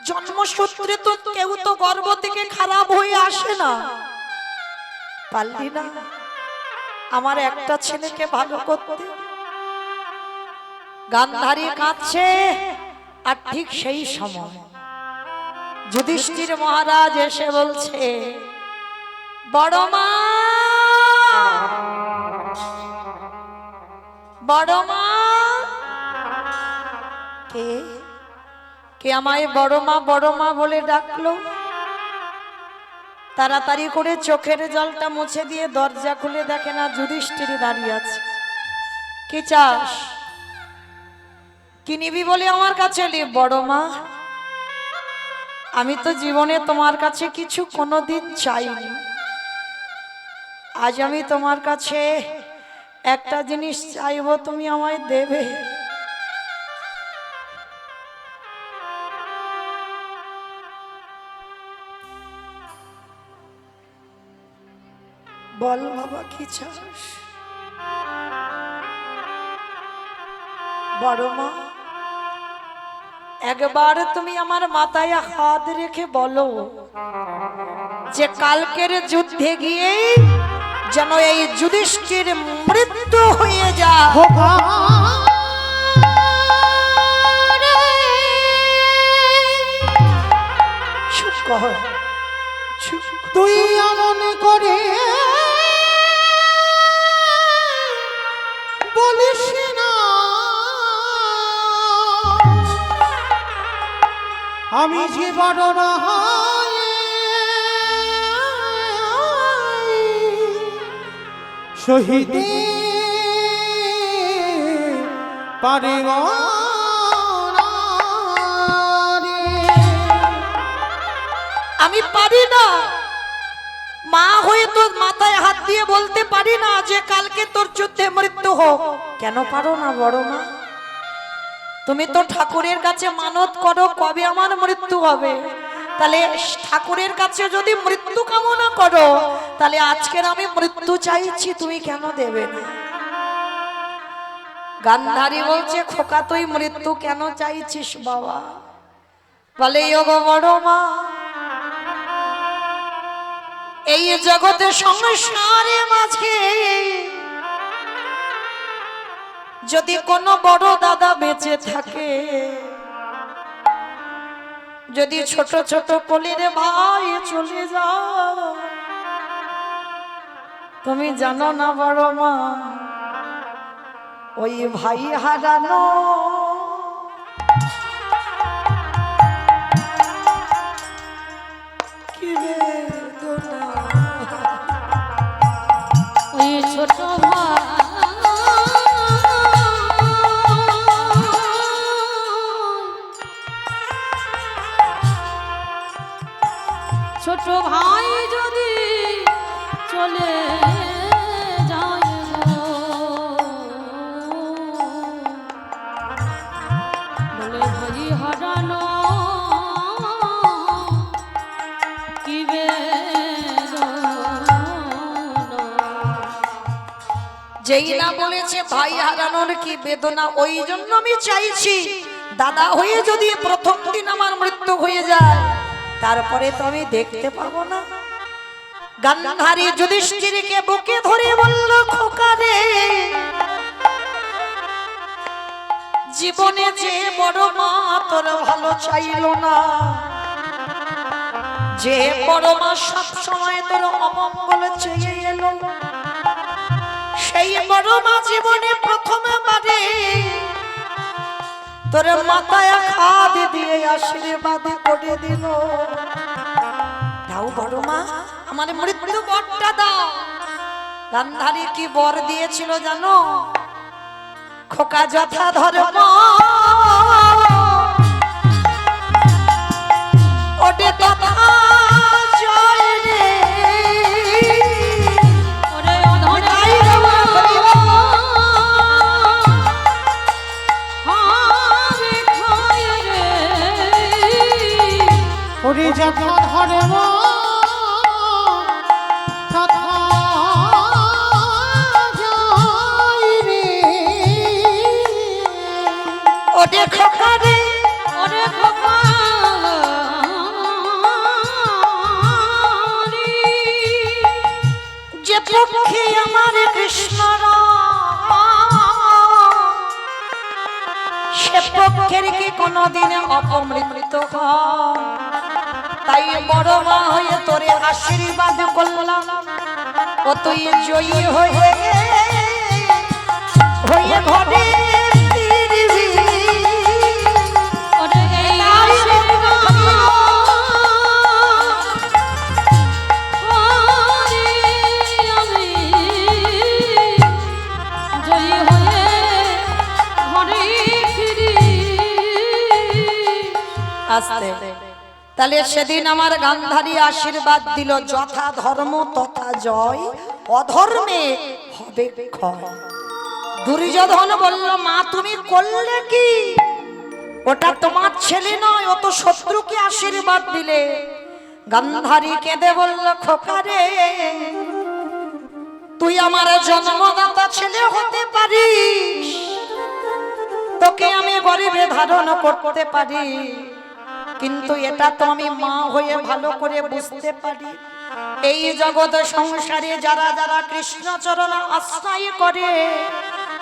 জন্মসূত্রে তো কেউ তো গর্ভ থেকে খারাপ হয়ে আসে না। পারলি না আমার একটা ছেলেকে ভালো করতে? গান্ধারী কাঁদছে, আর ঠিক সেই সময় যুধিষ্ঠির মহারাজ এসে বলছে, বড় মা, বড় মা। কে কে আমায় বড় মা বড় মা বলে ডাকলো? তাড়াতাড়ি করে চোখের জলটা মুছে দিয়ে দরজা খুলে দেখে না যুধিষ্ঠির দাঁড়িয়ে আছে। কি চাস? কি নিবি বলে আমার কাছে এলি? বড় মা, আমি তো জীবনে তোমার কাছে কিছু কোনোদিন চাইনি, আজ আমি তোমার কাছে একটা জিনিস চাইবো, তুমি আমায় দেবে। বল বাবা কি চাস? বড় মা, একবার তুমি আমার মাথায় হাত রেখে বলো যে কালকের যুদ্ধে গিয়ে যেন এই যুধিষ্ঠির মৃত্যু হয়ে যায়। চুপ কর, তুই এমন করে বলিস না, আমি যে বড় না শহীদ পারে আমি পারি না, মা হয়ে তোর মাথায় হাত দিয়ে বলতে পারি না যে কালকে তোর যুদ্ধে মৃত্যু হোক। কেন পারো না বড় মা? তুমি তো ঠাকুরের কাছে মানত করো কবে আমার মৃত্যু হবে, তাহলে ঠাকুরের কাছে যদি মৃত্যু কামনা করো তাহলে আজকের আমি মৃত্যু চাইছি, তুমি কেন দেবে না? গান্ধারী বলছে, খোকা তুই মৃত্যু কেন চাইছিস বাবা? বলে ওগো বড় মা, এই জগতে সংসারে মাঝে যদি কোনো বড় দাদা বেঁচে থাকে, যদি ছোট ছোট কলির ভাই চলে যাও, তুমি জানো না বড় মা, ওই ভাই হারানো কি বেদনা। ওই ছোট ভাই ছোট ভাই যদি চলে যায় গো, বলে ভাই হারানো কি বেদনা। যেই না বলেছে ভাই হারানোর কি বেদনা, ওই জন্য আমি চাইছি দাদা হয়ে যদি প্রথম দিন আমার মৃত্যু হয়ে যায় তারপরে তো আমি দেখতে পাবো না। গান্ধারী যুধিষ্ঠিরকে বুকে ধরে বলল, খোকা রে, জীবনে যে বড় মা তোর ভালো চাইলো না, যে বড় মা সব সময় তোর অমঙ্গল চেয়ে এলো, সেই বড় মা জীবনে প্রথমবারে তোর মাথায় হাত দিয়ে আশীর্বাদ করে দিল। দাও বড় মা, আমার মৃত্যু বরটা দাও। গান্ধারী কি বর দিয়েছিল জানো? খোকা যথা ধর্ম ওটে তথা জয় রে। ওরে অধরাই হারে খায় রে। ওরে যথা ধর্ম তথা জয় রে। ওটে খোকা রে, ওরে ভবানী, যে পক্ষে আমার কৃষ্ণ সে পক্ষের কি কোনদিন অপমৃত হয়? তাই বড় মা হয়ে তোরে আশীর্বাদ করলাম, ও তুই জয়ী হয়ে হয়ে ঘরে ফিরবি। ওরে এই আশীর্বাদ করি আমি, জয়ী হয়ে ঘরে ফিরি। আস্তে তাহলে সেদিন আমার গান্ধারী আশীর্বাদ দিল, যথা ধর্ম তথা জয়, অধর্মে হবে ক্ষয়। দুর্যোধন বলল, মা তুমি করলে কি? ওটা তোমার ছেলে নয়, ও তো শত্রুকে আশীর্বাদ দিলে। গান্ধারী কেঁদে বলল, খোকা রে, তুই আমার জন্মদাতা ছেলে হতে পারিস, তোকে আমি গরিবে ধারণ করতে পারি, কিন্তু এটা তো আমি মা হয়ে ভালো করে বুঝতে পারি, এই জগৎ সংসারে যারা যারা কৃষ্ণ চরণ আশ্রয় করে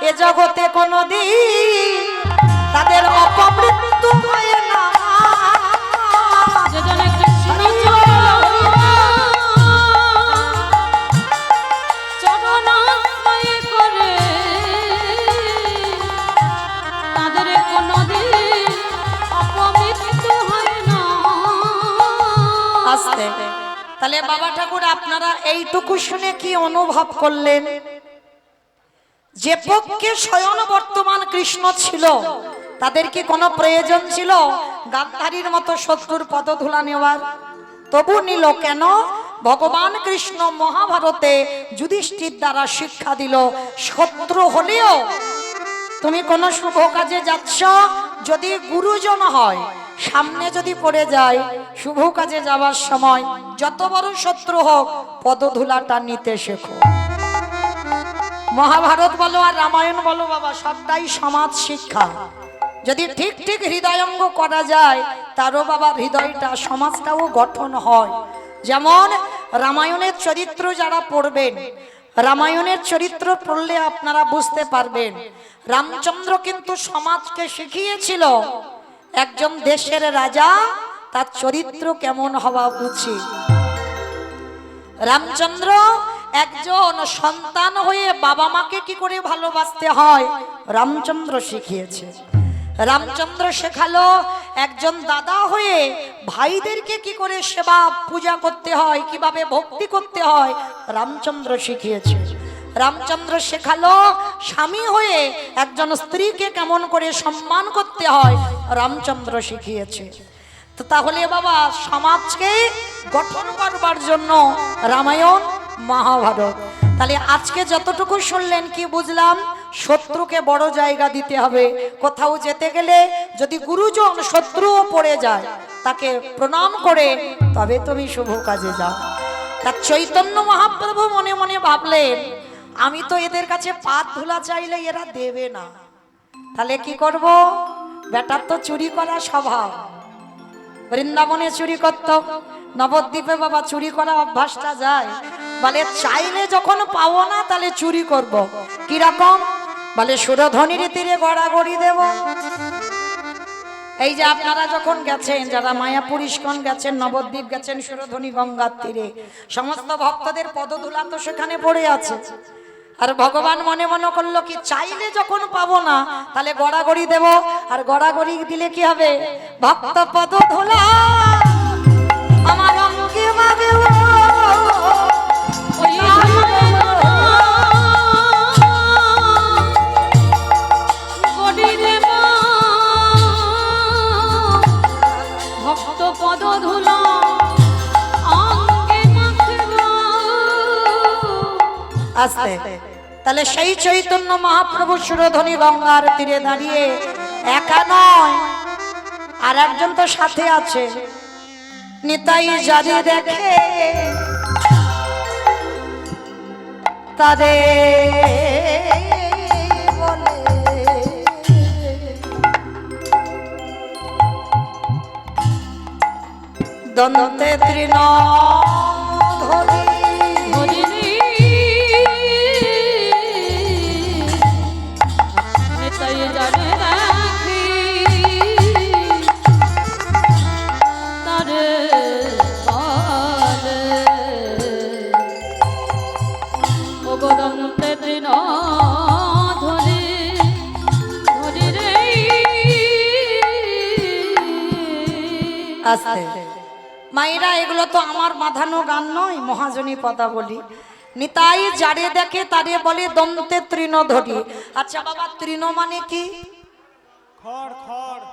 এ জগতে কোনদিন তাদের অপমৃত্যু হয় না। যে জনে কৃষ্ণ চরণাশ্রয় করে, তাদের কোনদিন অপমৃত্যু হয় না। আস্তে তাহলে বাবা ঠাকুর আপনারা এইটুকু শুনে কি অনুভব করলেন? যে পক্ষে স্বয়ং বর্তমান কৃষ্ণ ছিল তাদের কি কোনো প্রয়োজন ছিল গান্ধারীর মতো শত্রুর পদধূলা নেওয়ার? তবু নিল কেন? ভগবান কৃষ্ণ মহাভারতে যুধিষ্ঠির দ্বারা শিক্ষা দিল, শত্রু হলেও তুমি কোনো শুভ কাজে যাচ্ছ, যদি গুরুজন হয় সামনে যদি পড়ে যায়, শুভ কাজে যাওয়ার সময় যত বড় শত্রু হোক পদধূলাটা নিতে শেখো। মহাভারত বলো আর রামায়ণ বলো বাবা, সবটাই সমাজ শিক্ষা। যদি ঠিক ঠিক হৃদয়ঙ্গ করা যায় তারও বাবা হৃদয়টা সমাজটাও গঠন হয়। যেমন রামায়ণের চরিত্র যারা পড়বেন, রামায়ণের চরিত্র পড়লে আপনারা বুঝতে পারবেন রামচন্দ্র কিন্তু সমাজকে শিখিয়েছিল একজন দেশের রাজা তার চরিত্র কেমন হওয়া উচিত। রামচন্দ্র একজন সন্তান হয়ে বাবা মাকে কি করে ভালোবাসতে হয় রামচন্দ্র শিখিয়েছে। রামচন্দ্র শেখালো একজন দাদা হয়ে ভাইদেরকে কি করে সেবা পূজা করতে হয়, কিভাবে ভক্তি করতে হয় রামচন্দ্র শিখিয়েছে। রামচন্দ্র শেখালো স্বামী হয়ে একজন স্ত্রীকে কেমন করে সম্মান করতে হয় রামচন্দ্র শিখিয়েছে। তো তাহলে বাবা সমাজকে গঠন করবার জন্য রামায়ণ মহাভারত। তাহলে আজকে যতটুকু শুনলেন কি বুঝলাম? শত্রুকে বড় জায়গা দিতে হবে। কোথাও যেতে গেলে যদি গুরুজন শত্রুও পড়ে যায় তাকে প্রণাম করে তবে তুমি শুভ কাজে যাও। তার চৈতন্য মহাপ্রভু মনে মনে ভাবলেন আমি তো এদের কাছে পাত ধুলা চাইলে এরা দেবে না, তাহলে কি করব? বেটার তো চুরি করা স্বভাব, বৃন্দাবনে চুরি করত, নবদ্বীপে বাবা চুরি করা অভ্যাসটা যায়, বলে চাইলে যখন পাবো না তাহলে চুরি করব। কিরকম? বলে সুরধনির তীরে গড়াগড়ি দেব। এই যে আপনারা যখন গেছেন, যারা মায়াপুর ইস্কন গেছেন, নবদ্বীপ গেছেন, সুরধনী গঙ্গার তীরে সমস্ত ভক্তদের পদধূলা তো সেখানে পড়ে আছে। আর ভগবান মনে মনে করলো কি, চাইলে যখন পাবো না তাহলে গড়াগড়ি দেব। আর গড়াগড়ি দিলে কি হবে? ভক্ত পদধূলা আমার অঙ্গে মাগে ওই গড়িরে মা ভক্ত পদ ধুলা অঙ্গে মাখবা। আসতে। তাহলে সেই চৈতন্য মহাপ্রভু সুরধনী গঙ্গার তীরে দাঁড়িয়ে একা নয়, আর একজন তো সাথে আছে। নিতাই জারি দেখে তারে বলে, দন্তে তৃণ ধরি হরিণী নিতাই জানে রাখি তারে বলে, ও গোদন্তে তৃণ ধরি ধরি রে। আস্তে। মায়েরা, এগুলো তো আমার বাঁধানো গান নয়, মহাজনী পদাবলী। নিতাই যারে দেখে তারে বলে দন্তে তৃণ ধরি। আচ্ছা বাবা, তৃণ মানে কি? খড় খড়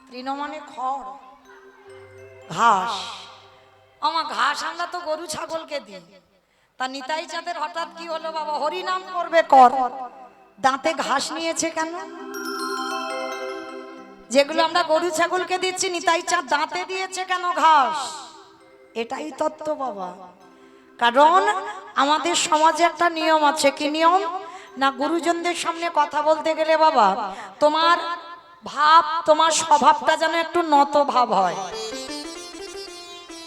তৃণ মানে খড়, ঘাস। আমার ঘাস আমরা তো গরু ছাগলকে দিই। তা নিতাই চাঁদের হঠাৎ কি হলো বাবা? হরি নাম করবে কর, দাঁতে ঘাস নিয়েছে কেন? যেগুলো আমরা গরু ছাগলকে দিচ্ছি, নিতাই চাঁদ দাঁতে দিয়েছে কেন ঘাস? এটাই তত্ত্ব বাবা। কারণ আমাদের সমাজে একটা নিয়ম আছে। কি নিয়ম? না, গুরুজনদের সামনে কথা বলতে গেলে বাবা তোমার ভাব, তোমার স্বভাবটা যেন একটু নত ভাব হয়।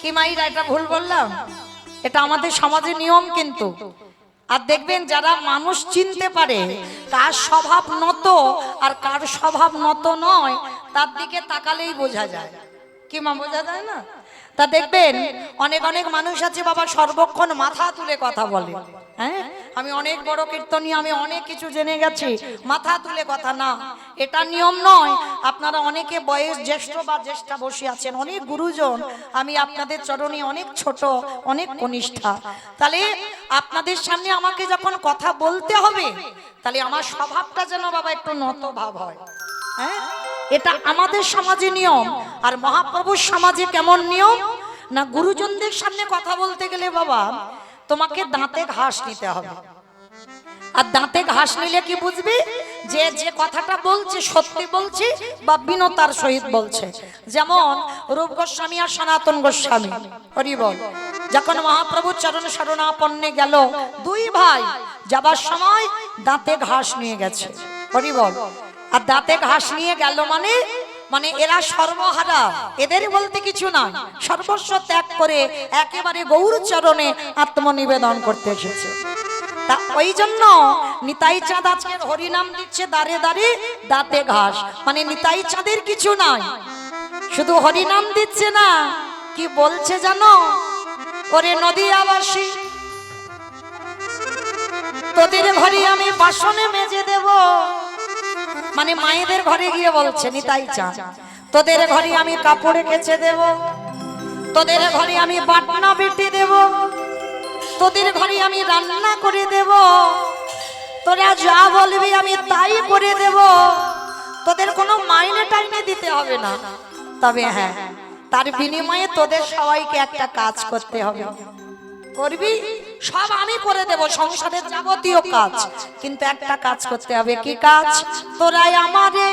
কি মাইরা, এটা ভুল বললাম? এটা আমাদের সমাজে নিয়ম। কিন্তু আর দেখবেন, যারা মানুষ চিনতে পারে কার স্বভাব নত আর কার স্বভাব নত নয়, তার দিকে তাকালেই বোঝা যায়। কি মা, বোঝা যায় না? তা দেখবেন অনেক অনেক মানুষ আছে বাবা সর্বক্ষণ মাথা তুলে কথা বলে। হ্যাঁ, আমি অনেক বড় কীর্তনী, আমি অনেক কিছু জেনে গেছি, মাথা তুলে কথা না, এটা নিয়ম নয়। আপনারা অনেকে বয়স জ্যেষ্ঠ বা জ্যেষ্ঠা বসে আছেন, অনেক গুরুজন, আমি আপনাদের চরণে অনেক ছোট, অনেক কনিষ্ঠা। তাহলে আপনাদের সামনে আমাকে যখন কথা বলতে হবে, তাহলে আমার স্বভাবটা যেন বাবা একটু নত ভাব হয়। হ্যাঁ, এটা আমাদের সমাজে নিয়ম। আর মহাপ্রভুর সমাজে কেমন নিয়ম? না, গুরুজনদের সামনে কথা বলতে গেলে বাবা তোমাকে দাঁতে ঘাস নিতে হবে। আর দাঁতে ঘাস নিলে কি বুঝবি? যে যে কথাটা বলছে সত্যি বলছে বা বিনতার সহিত বলছে। যেমন রূপ গোস্বামী আর সনাতন গোস্বামী, হরি বল, যখন মহাপ্রভুর চরণ শরণাপন্নে গেল, দুই ভাই যাবার সময় দাঁতে ঘাস নিয়ে গেছে, হরি বল। আর দাঁতে ঘাস নিয়ে গেল মানে মানে এরা সর্বহারা, এদের বলতে কিছু না, সর্বস্ব ত্যাগ করে একেবারে গৌর চরণে আত্মনিবেদন করতে এসেছে। তা ওই জন্য নিতাই চাঁদ আজকের হরিনাম দিচ্ছে দাঁড়ে দাঁড়ে দাঁতে ঘাস, মানে নিতাই চাঁদের কিছু নাই, শুধু হরিনাম দিচ্ছে না, কি বলছে জানো? ওরে নদীয়াবাসী, তোদের ঘরে আমি বাসনে মেজে দেব। মানে মায়েদের ঘরে গিয়ে বলছে নিতাই চাঁদ, তোদের ঘরে আমি কাপড়ে কেচে দেব, তোদের ঘরে আমি বাটনা বেটে দেব, তোদের ঘরে আমি রান্না করে দেব, তোরা যা বলবি আমি তাই করে দেব, তোদের কোনো মাইনে টাইনে দিতে হবে না। তবে হ্যাঁ, তার বিনিময়ে তোদের সবাইকে একটা কাজ করতে হবে। করবি? সব আমি করে দেব, সংসারের যাবতীয় কাজ, কিন্তু একটা কাজ করতে হবে। কি কাজ? তোরাই আমারে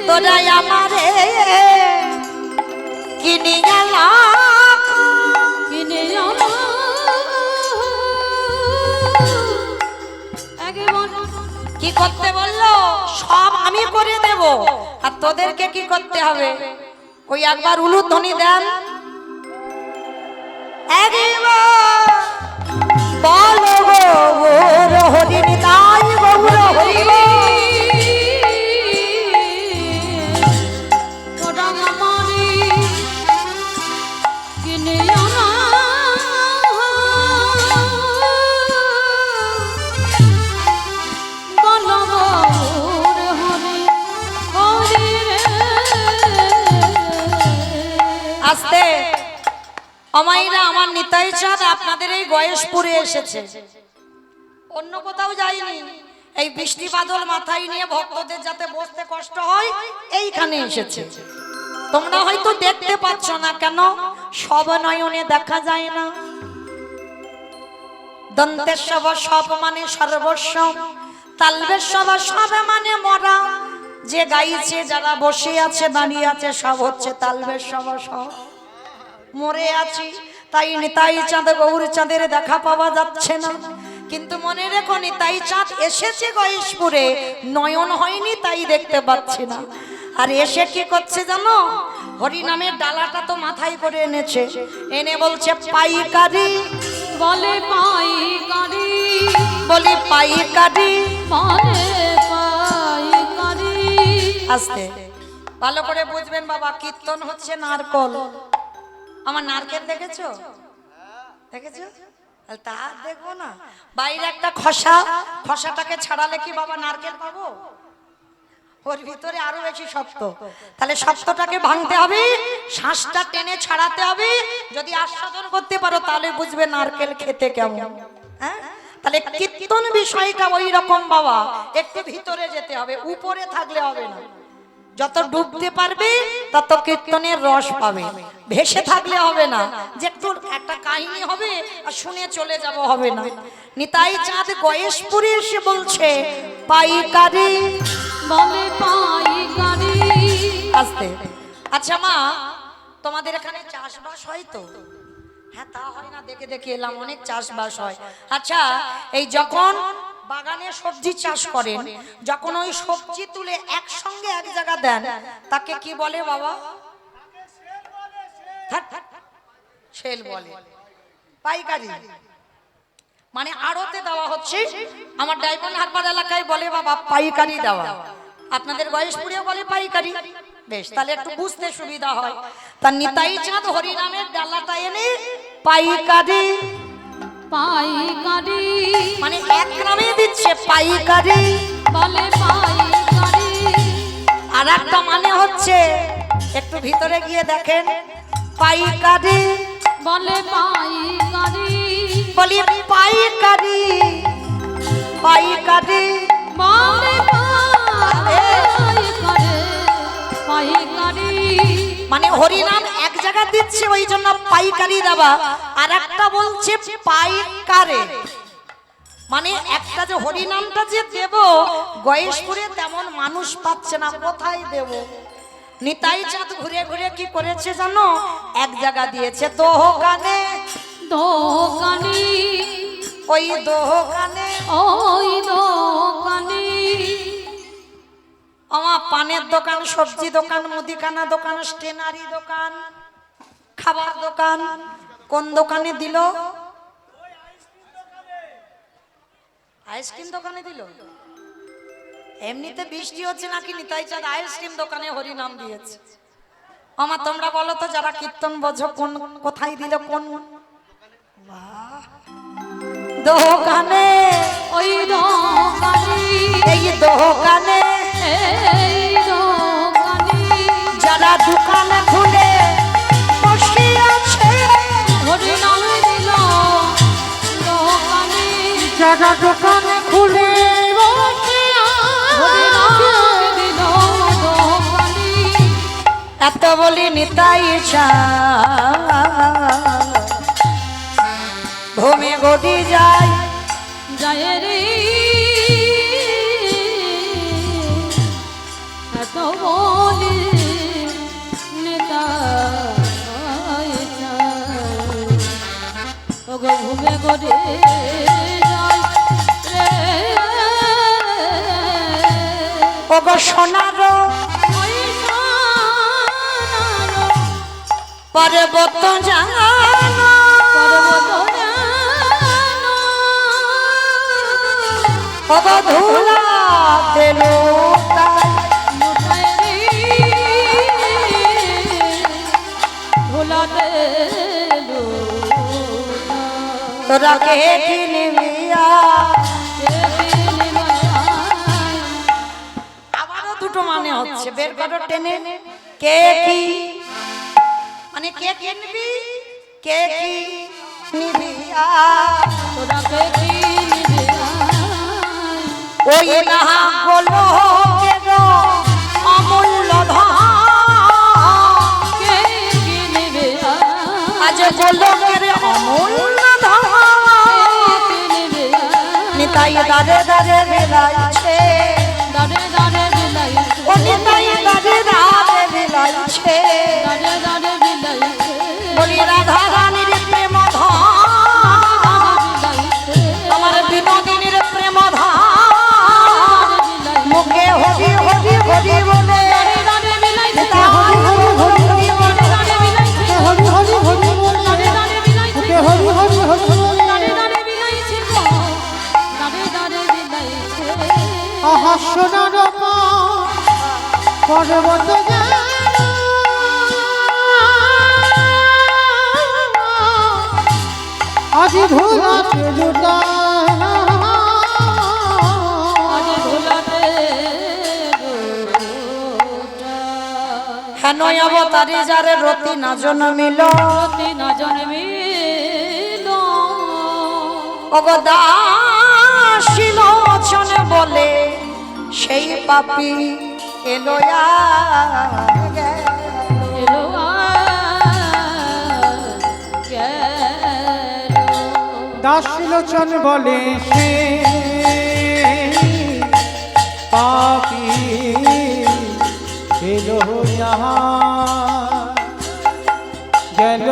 তোরাই আমারে কিনে গেলাম, কিনে কি করতে বললো? সব আমি করে দেব, আর তোদেরকে কি করতে হবে? ওই একবার উলু ধ্বনি দেন, একবার বলো গৌর হরি নিতাই গৌর হরি। তোরা আমারি কিনে আনা বলবর হরি হরি রে। আস্তে অমাইরা, আমার নিতাই চাঁদ আপনাদের এই গয়েশপুরে এসেছে, অন্য কোথাও যায়নি। এই বৃষ্টি বাদল মাথায় নিয়ে ভক্তদের যাতে বসতে কষ্ট হয় এইখানে এসেছে। তোমরা হয়তো দেখতে পাচ্ছ না, কেন? সব নয়নে দেখা যায় না। দন্তের সব সব মানে সর্বস্ব, তালবের সব সব মানে মরা। যে গাইছে, যারা বসে আছে, দাঁড়িয়ে আছে, সব হচ্ছে তালবের সব সব মরে আছি। তাই নিতাই চাঁদ গৌর চাঁদের দেখা পাওয়া যাচ্ছে না। কিন্তু মনে রেখো, নিতাই চাঁদ এসেছে গয়েশপুরে, নয়ন হয়নি, তাই দেখতে পাচ্ছি না। আর এসে কি করছে জানো? হরিনামের ডালাটা তো মাথায় করে এনেছে, এনে বলছে পাইকারি। বলে পাইকারি, বলি পাইকারি, বলে পাইকারি। আস্তে ভালো করে বুঝবেন বাবা, কীর্তন হচ্ছে নারকল। আমার নারকেল দেখেছো? দেখেছো? তা দেখবো না? বাইরে একটা খসা, খসাটাকে ছাড়ালে কি বাবা নারকেল পাবো? ওর ভিতরে আরো বেশি শক্ত। তাহলে শক্তটাকে ভাঙতে হবে, শ্বাসটা টেনে ছাড়াতে হবে। যদি আস্বাদন করতে পারো তাহলে বুঝবে নারকেল খেতে কেমন। হ্যাঁ, তাহলে কীর্তন বিষয়টা ওই রকম বাবা, একটু ভিতরে যেতে হবে, উপরে থাকলে হবে না। যত ডুবতে পারবে তত কীর্তনের রস পাবে, ভেসে থাকলে হবে না। যে একটু একটা কাহিনী হবে আর শুনে চলে যাব, হবে না। নিতাই চাঁদ গয়েশপুরে এসে বলছে পাইকারি, বলে পাইকারি। আস্তে। আচ্ছা মা, তোমাদের এখানে চাষবাস হয় তো? হ্যাঁ, তা হয় না, দেখে দেখে এলাম অনেক চাষবাস হয়। আচ্ছা, এই যখন বাগানে সবজি চাষ করেন, যখন ওই সবজি তুলে একসঙ্গে এক জায়গা দেন, তাকে কি বলে বাবা? সেল বলে। পাইকারি মানে আড়তে দেওয়া হচ্ছে। আমার ডায়মন্ড হারবার এলাকায় বলে বাবা পাইকারি দেওয়া, আপনাদের গয়েশপুরেও বলে পাইকারি। বেশ, তাহলে একটু বুঝতে সুবিধা হয়। তার নিতাই চাঁদ হরিনামের ডালাটা এনে পাইকারি, পাইকারি মানে এক গ্রামে দিচ্ছে পাইকারি। বলে পাইকারি। আর একটা মানে হচ্ছে, একটু ভিতরে গিয়ে দেখেন, পাইকারি বলে পাইকারি। বলি পাইকারি, পাইকারি বলে পাইকারি, পাইকারি। মানে হরিনাম এক জায়গা দিচ্ছে, ওই জন্য পাইকারি দেওয়া। আর একটা বলছে পাইকারে, মানে একটা যে হরিনামটা যে দেব গয়েশপুরে তেমন মানুষ পাচ্ছে না, কোথায় দেব? নিতাই চাঁদ ঘুরে ঘুরে কি করেছে জানো? এক জায়গা দিয়েছে দোকানে, দোকানি, ওই দোকানে, ওই দোকানি। আমার পানের দোকান, সবজি দোকান, মুদিখানা দোকান, স্টেনারি দোকান, খাবার দোকান। কোন দোকানে দিল? আইসক্রিম দোকানে দিল। এমনিতে বৃষ্টি হচ্ছে নাকি নিতাই চাঁদ আইসক্রিম দোকানে হরিনাম দিয়েছে? আমার তোমরা বলো তো, যারা কীর্তন বোঝো, কোন কোথায় দিল? কোন দোকানে, ওই দোকানি, এই দোকানে, এই দোকানি। যারা দোকান খুলে বসে আছে, হরিনাম দিল দোকানি, যারা দোকান খুলে বসে হরিনাম আছে, দিল দোকানি। এত বলি নিতাই চাঁদ ভূমি গদি যায়, যায় রে এত বলি নিতাই চাঁদ। ওগো ঘুমে গড়ে যায় রে, ওগো সোনার ওই পর্বত জানো পর্বত অবধুলা তেলো তোরা কে কিনবিয়া আবারও দুটো মানে হচ্ছে বের করো টেনে কে কি মানে কে কিনবি কে কি নিবিয়া ওই না বলো কেন অমূল্য ধন আজ বলো রে অমূল্য ধন নিতাই দারে দারে বিলাইছে ও নিতাই দারে দারে বিলাইছে বলি রাধা রানীর প্রেম ধন আমার বিনোদিনীর প্রেম ধন মুখে হরি হরি হরি বলে নিতাই হরি হরি হরি হরি বলে হরি হরি হরি বলে হরি হরি হরি আহা সোনার পর্বত আজি ভুলাতে জুটা হেন অবতারি যারে রতি না জন্মিল অগদাসী লোচন বলে সেই পাপি এলোয়া দাসলোচন বলে সে পাপি এলো গেল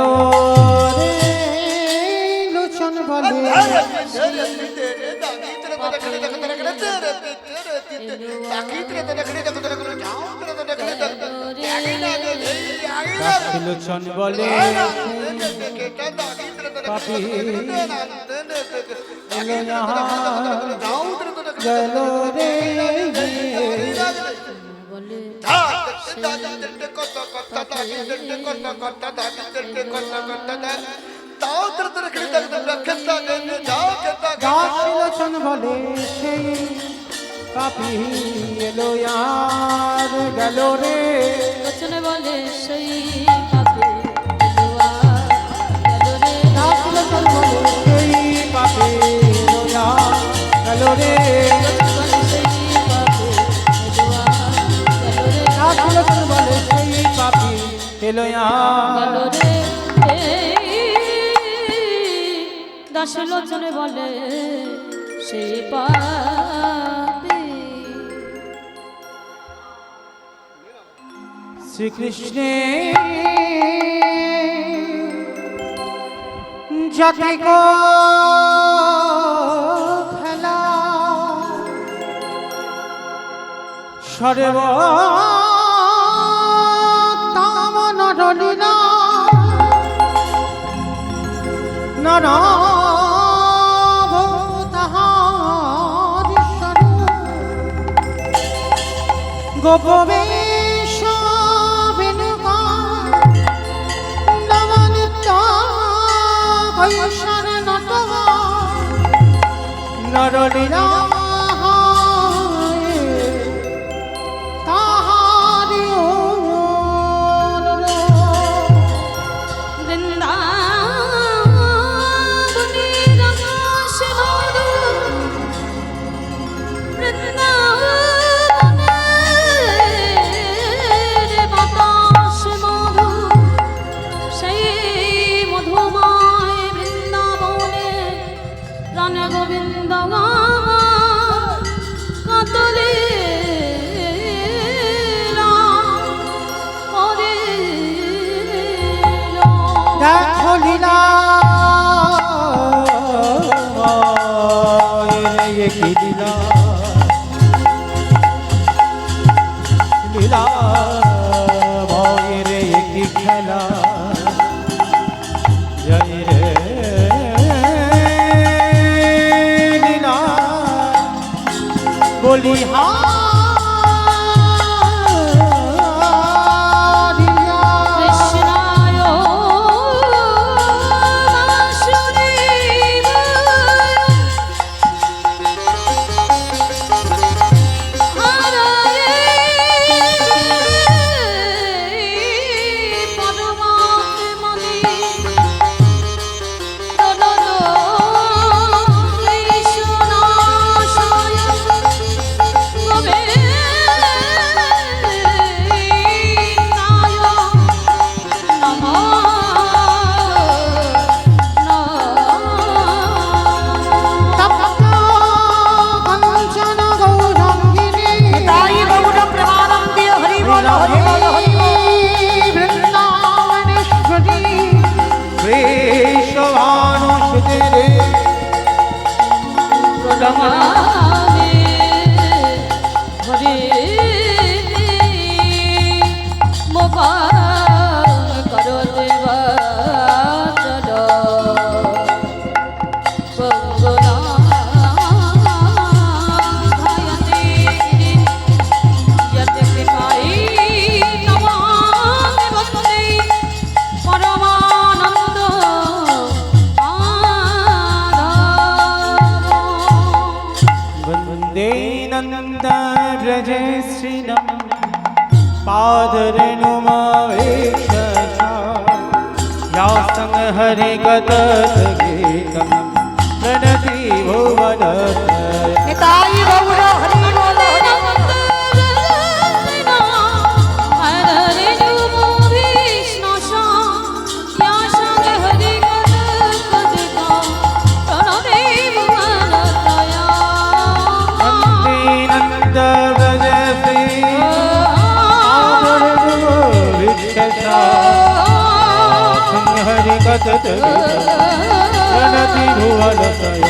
রে লোচন বলে দাসলোচন বলে পাপি গেল রে দাসলোচন বলে সেই পাপি এলো আর গেল রে বলে সেই পাপি দাসলোচন বলে সেই পাপি এলো আর গেল রে দাসলোচন বলে সেই পাপি এলো আর দাসলোচনে বলে সেই পাপি শ্রীকৃষ্ণে জাতি গো খেলা সর্ব তাম নরলীলা নরভূতাহারিশ্বর গোপবেশ বিনুকা নবনিত্য কৈশর নটকা নরলীলা গোবিন্দ দেখো লীলা কি লীলা লীলা ভয়ের কি খেলা বলিহারিয়া কৃষ্ণায় বাসুদেবায় হরয়ে পরমাত্মনে কাঞ্চন গৌরাঙ্গিনী তাই গৌর প্রেমানন্দে হরি বল হরি বল হরি বল। বৃন্দাবনেশ্বরী বৃষভানুসুতে প্রণমামি হরে মোবারক করো দেবা পরমানন্দ वन्दे नन्दव्रज श्रीनं पादरेणुमावेशसा या संहरिगतगीतं प्रणति भुवनत्रय তাই গৌর হরি বল হরি বল। वन्दे नन्दव्रज श्रीपादरेणुमावेशसा संहरिगतगीतं प्रणति भुवनत्रय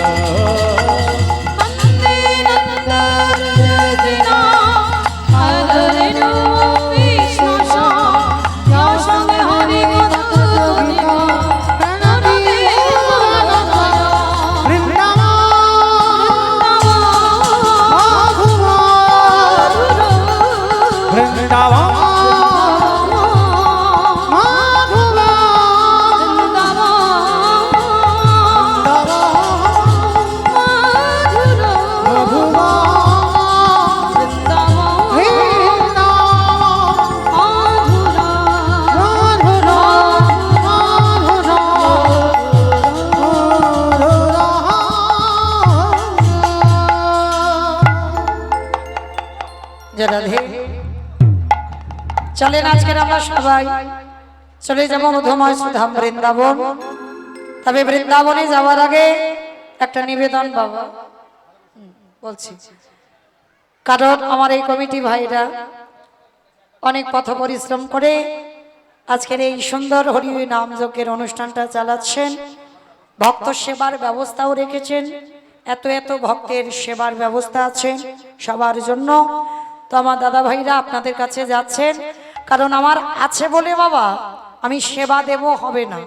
রাধে। চলেন আজকের আমরা সবাই চলে যাবো মধুময় সুধাম বৃন্দাবন। তবে বৃন্দাবনে যাওয়ার আগে একটা নিবেদন বাবা বলছি, কারণ আমার এই কমিটি ভাইরা অনেক পথ পরিশ্রম করে আজকের এই সুন্দর হরি নাম যজ্ঞের অনুষ্ঠানটা চালাচ্ছেন। ভক্ত সেবার ব্যবস্থাও রেখেছেন, এত এত ভক্তের সেবার ব্যবস্থা আছে সবার জন্য। তো আমার দাদা ভাইরা আপনাদের কাছে যাচ্ছেন, কারণ আমার আছে বলে বাবা আমি সেবা দেব হবে না,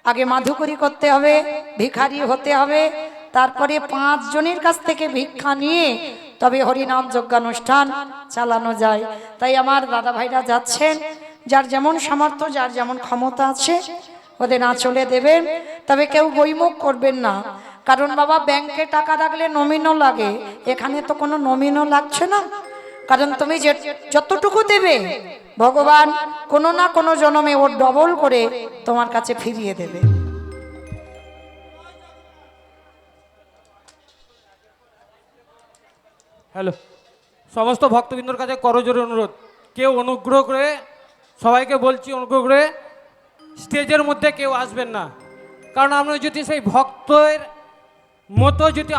আগে মাধুকরী করতে হবে, ভিখারি হতে হবে, তারপরে 5 জনের কাছ থেকে ভিক্ষা নিয়ে তবে হরিনাম যজ্ঞানুষ্ঠান চালানো যায়। তাই আমার দাদা ভাইরা যাচ্ছেন, যার যেমন সামর্থ্য যার যেমন ক্ষমতা আছে ওদের আঁচলে দেবেন। তবে কেউ বইমুখ করবেন না, কারণ বাবা ব্যাংকে টাকা রাখলে নমিনো লাগে, এখানে তো কোনো নমিনো লাগছে না। কারণ তুমি যতটুকু দেবে ভগবান কোনো না কোনো জন্মে ওর ডবল করে তোমার কাছে ফিরিয়ে দেবে। হ্যালো, সমস্ত ভক্তবৃন্দর কাছে করজোরে অনুরোধ, কেউ অনুগ্রহ করে, সবাইকে বলছি অনুগ্রহ করে স্টেজের মধ্যে কেউ আসবেন না। কারণ আমরা যদি সেই ভক্তের মতো যদি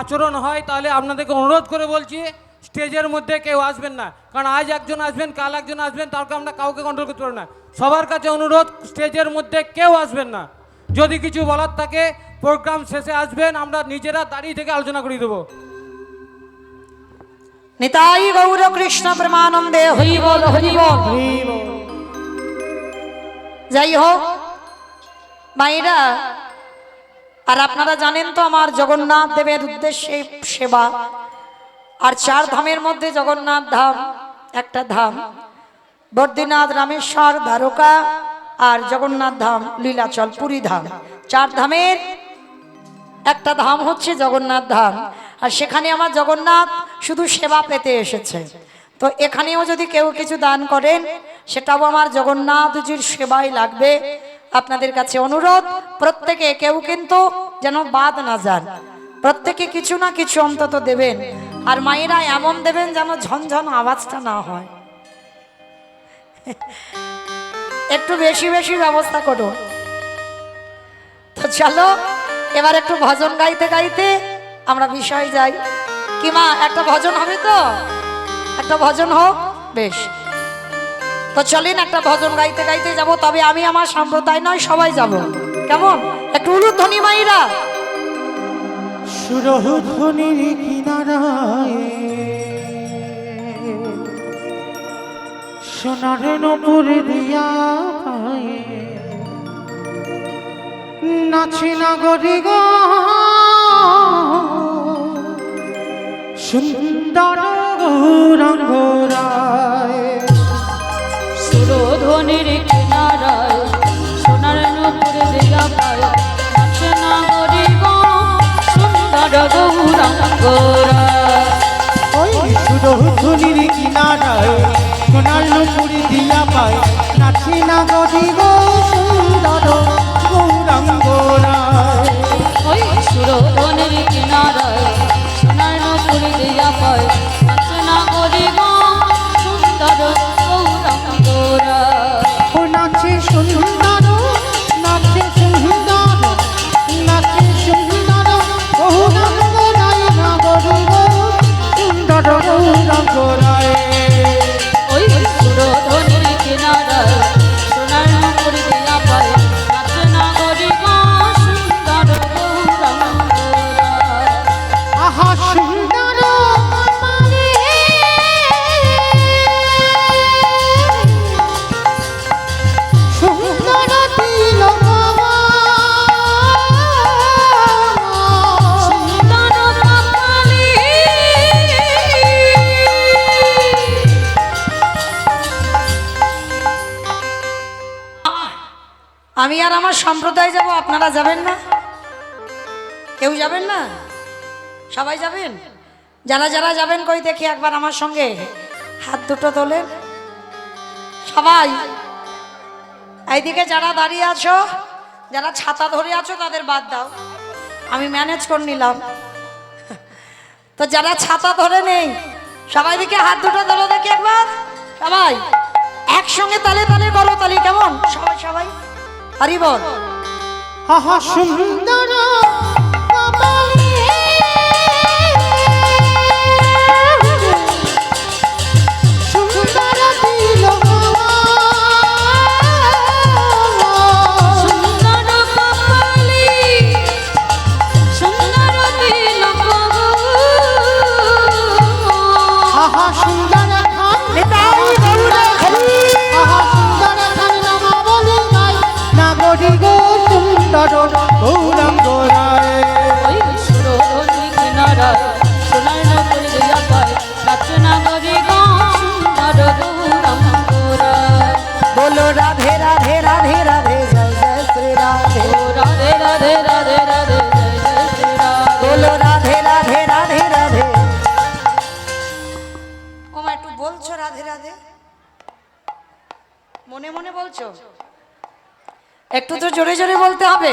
আচরণ হয়, তাহলে আপনাদেরকে অনুরোধ করে বলছি স্টেজের মধ্যে কেউ আসবেন না। কারণ আজ একজন আসবেন, কাল একজন আসবেন, তারপরে আমরা কাউকে কন্ট্রোল করতে পারবো না। সবার কাছে অনুরোধ, স্টেজের মধ্যে কেউ আসবেন না। যদি কিছু বলার থাকে প্রোগ্রাম শেষে আসবেন, আমরা নিজেরা দাঁড়িয়ে থেকে আলোচনা করে দেবো। নিতাই গৌর কৃষ্ণ প্রেমানন্দে হরি বল হরি বল। যাই হোক মায়েরা, আর আপনারা জানেন তো আমার জগন্নাথ দেবের উদ্দেশ্যে সেবা, আর চার ধামের মধ্যে জগন্নাথ ধাম একটা ধাম, বদ্রীনাথ, রামেশ্বর, দ্বারকা আর জগন্নাথ ধাম লীলাচল পুরী ধাম। চার ধামের একটা ধাম হচ্ছে জগন্নাথ ধাম। আর সেখানে আমার জগন্নাথ শুধু সেবা পেতে এসেছে। তো এখানেও যদি কেউ কিছু দান করেন সেটাও আমার জগন্নাথজির সেবায় লাগবে। আপনাদের কাছে অনুরোধ, প্রত্যেকে কেউ কিন্তু যেন বাদ না যান, প্রত্যেকে কিছু না কিছু অন্তত দেবেন। আর মায়েরা এমন দেবেন যেন ঝনঝন আওয়াজটা না হয়, একটু বেশি বেশি ব্যবস্থা করুন। তো চলো এবার একটু ভজন গাইতে গাইতে আমরা বিষয় যাই। কি মা, একটা ভজন হবে তো? একটা ভজন হোক, বেশ। তো চলেন একটা ভজন গাইতে গাইতে যাব। তবে আমি আমার সম্প্রদায় নয়, সবাই যাব, কেমন? একটু উলুধ্বনি মাইরা। সুরধ্বনির কিনারায় সোনার নপুর দিয়া পায়ে নাচে নাগরি গো সুন্দর রঙ্গরায়। সুরধ্বনির কিনারায় সোনার নূপুর দিয়া পায় নাচে নাগরি গো সুন্দর গৌরাঙ্গরা। ওই সুরধ্বনির কিনারায় সোনার নপুর দিয়া পায় নাচে নাগরি গো সুন্দর গৌরাঙ্গরায়। ওই সুরধ্বনির কিনারায় সোনার নূপুর দিয়া পায় নাচে নাগরি গো সুন্দর গৌরাঙ্গরা। ও নাচে সুন্দর, নাচে সুন্দর, নাচে সুন্দর গৌরাঙ্গরায় নাগরি গো সুন্দর গৌরাঙ্গরায়। ওই সুরধ্বনির কিনারায় সোনার নূপুর দিয়া পায় নাচে নাগরি গো সুন্দর গৌরাঙ্গরা। আহা সুন্দর আমারে সুন্দর দিল বাবা সুন্দর কপালি আমি আর আমার সম্প্রদায় যাব, আপনারা যাবেন না? কেউ যাবেন না? সবাই যাবেন? যারা যারা যাবেন কই দেখি একবার আমার সঙ্গে হাত দুটো তোলেন সবাই। এইদিকে যারা দাঁড়িয়ে আছো, যারা ছাতা ধরে আছো তাদের বাদ দাও, আমি ম্যানেজ করে নিলাম। তো যারা ছাতা ধরে নেই সবাই দিকে হাত দুটো তোলো দেখি একবার সবাই একসঙ্গে তালে তালে করো, তালি কেমন? সবাই সবাই হরি বল। আহা সুন্দর আমারে সুন্দর দিল বাবা সুন্দর কপালি সুন্দর দিল গো। আহা সুন্দর খান নিতাই গৌরা হরি। আহা সুন্দর খান নাম বলি গাই নাগরি গো সুন্দর গৌরাঙ্গরায়। ওই সুরধ্বনির কিনারায় সোনার নূপুর দিয়া পায় নাচে নাগরি গো সুন্দর গৌরাঙ্গরা। बोलो राधे राधे राधे राधे जय जय श्री राधे। ও রাধে রাধে রাধে রাধে জয় জয় শ্রী রাম। बोलो राधे राधे राधे राधे। ও মা একটু বলছো রাধে রাধে, মনে মনে বলছো? একটু তো জোরে জোরে বলতে হবে।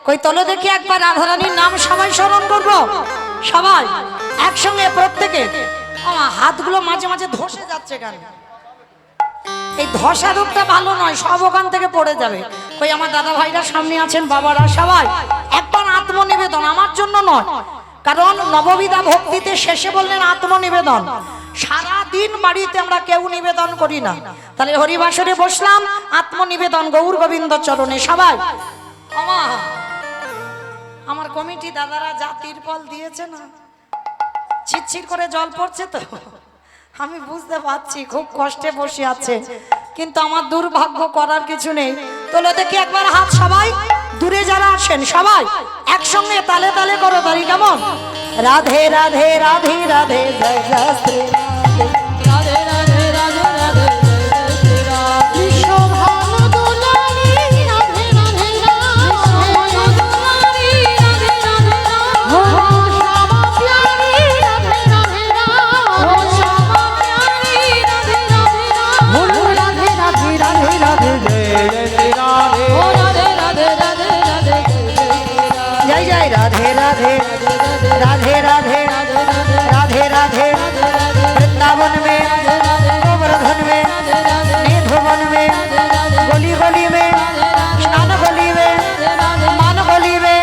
কই তোলো দেখি একবার রাধারানীর নাম সবাই স্মরণ করব, সবাই একসঙ্গে প্রত্যেকে। আমার হাতগুলো মাঝে মাঝে ধসে যাচ্ছে কেন? এই ধসা রূপটা ভালো নয়, সব ওখান থেকে পড়ে যাবে। কই আমার দাদা ভাইরা সামনে আছেন, বাবারা সবাই একবার আত্মনিবেদন, আমার জন্য নয়, কারণ নববিধা ভক্তিতে শেষে বললেন আত্মনিবেদন। সারা দিন বাড়িতে আমরা কেউ নিবেদন করি না, তাহলে হরিবাসরে বসলাম, আত্মনিবেদন গৌর গোবিন্দ চরণে সবাই। আমার কমিটি দাদারা যা তিরপল দিয়েছে না, ছিটছিট করে জল পড়ছে, তো আমি বুঝতে পারছি খুব কষ্টে বসে আছে, কিন্তু আমার দুর্ভাগ্য, করার কিছু নেই। তোলো দেখি একবার হাত সবাই, দূরে যারা আছেন সবাই একসঙ্গে তালে তালে করো, তালি কেমন? রাধে রাধে রাধে রাধে জয় জয় শ্রী রাধে রাধে রাধে রাধে জয় জয় শ্রী রাম বিশ্বভানু দুলারি রাধে রাধে দুলারি রাধে রাধে রাম শ্যামা প্যারি রাধে রাধে শ্যামা প্যারি রাধে রাধে রাম রাধে রাধে রাধে রাধে জয় জয় শ্রী রাধে ও রাধে রাধে রাধে রাধে জয় জয় শ্রী রাম জয় জয় রাধে রাধে রাধে রাধে राधे राधे वृंदावन में गोवर्धन में निधुवन में गली गली में स्नान गली में मान गली में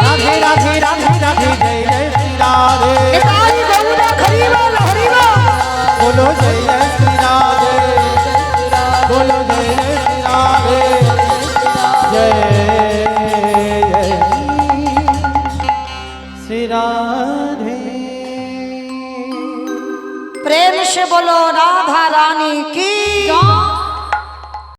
राधे राधे राधे राधे जय जय श्री राधे निताई गौरा हरिबोल हरिबोल बोलो जय जय श्री राधे बोलो जय जय श्री राधे जय जय श्री राधे प्रेम से बोलो राधा रानी की जय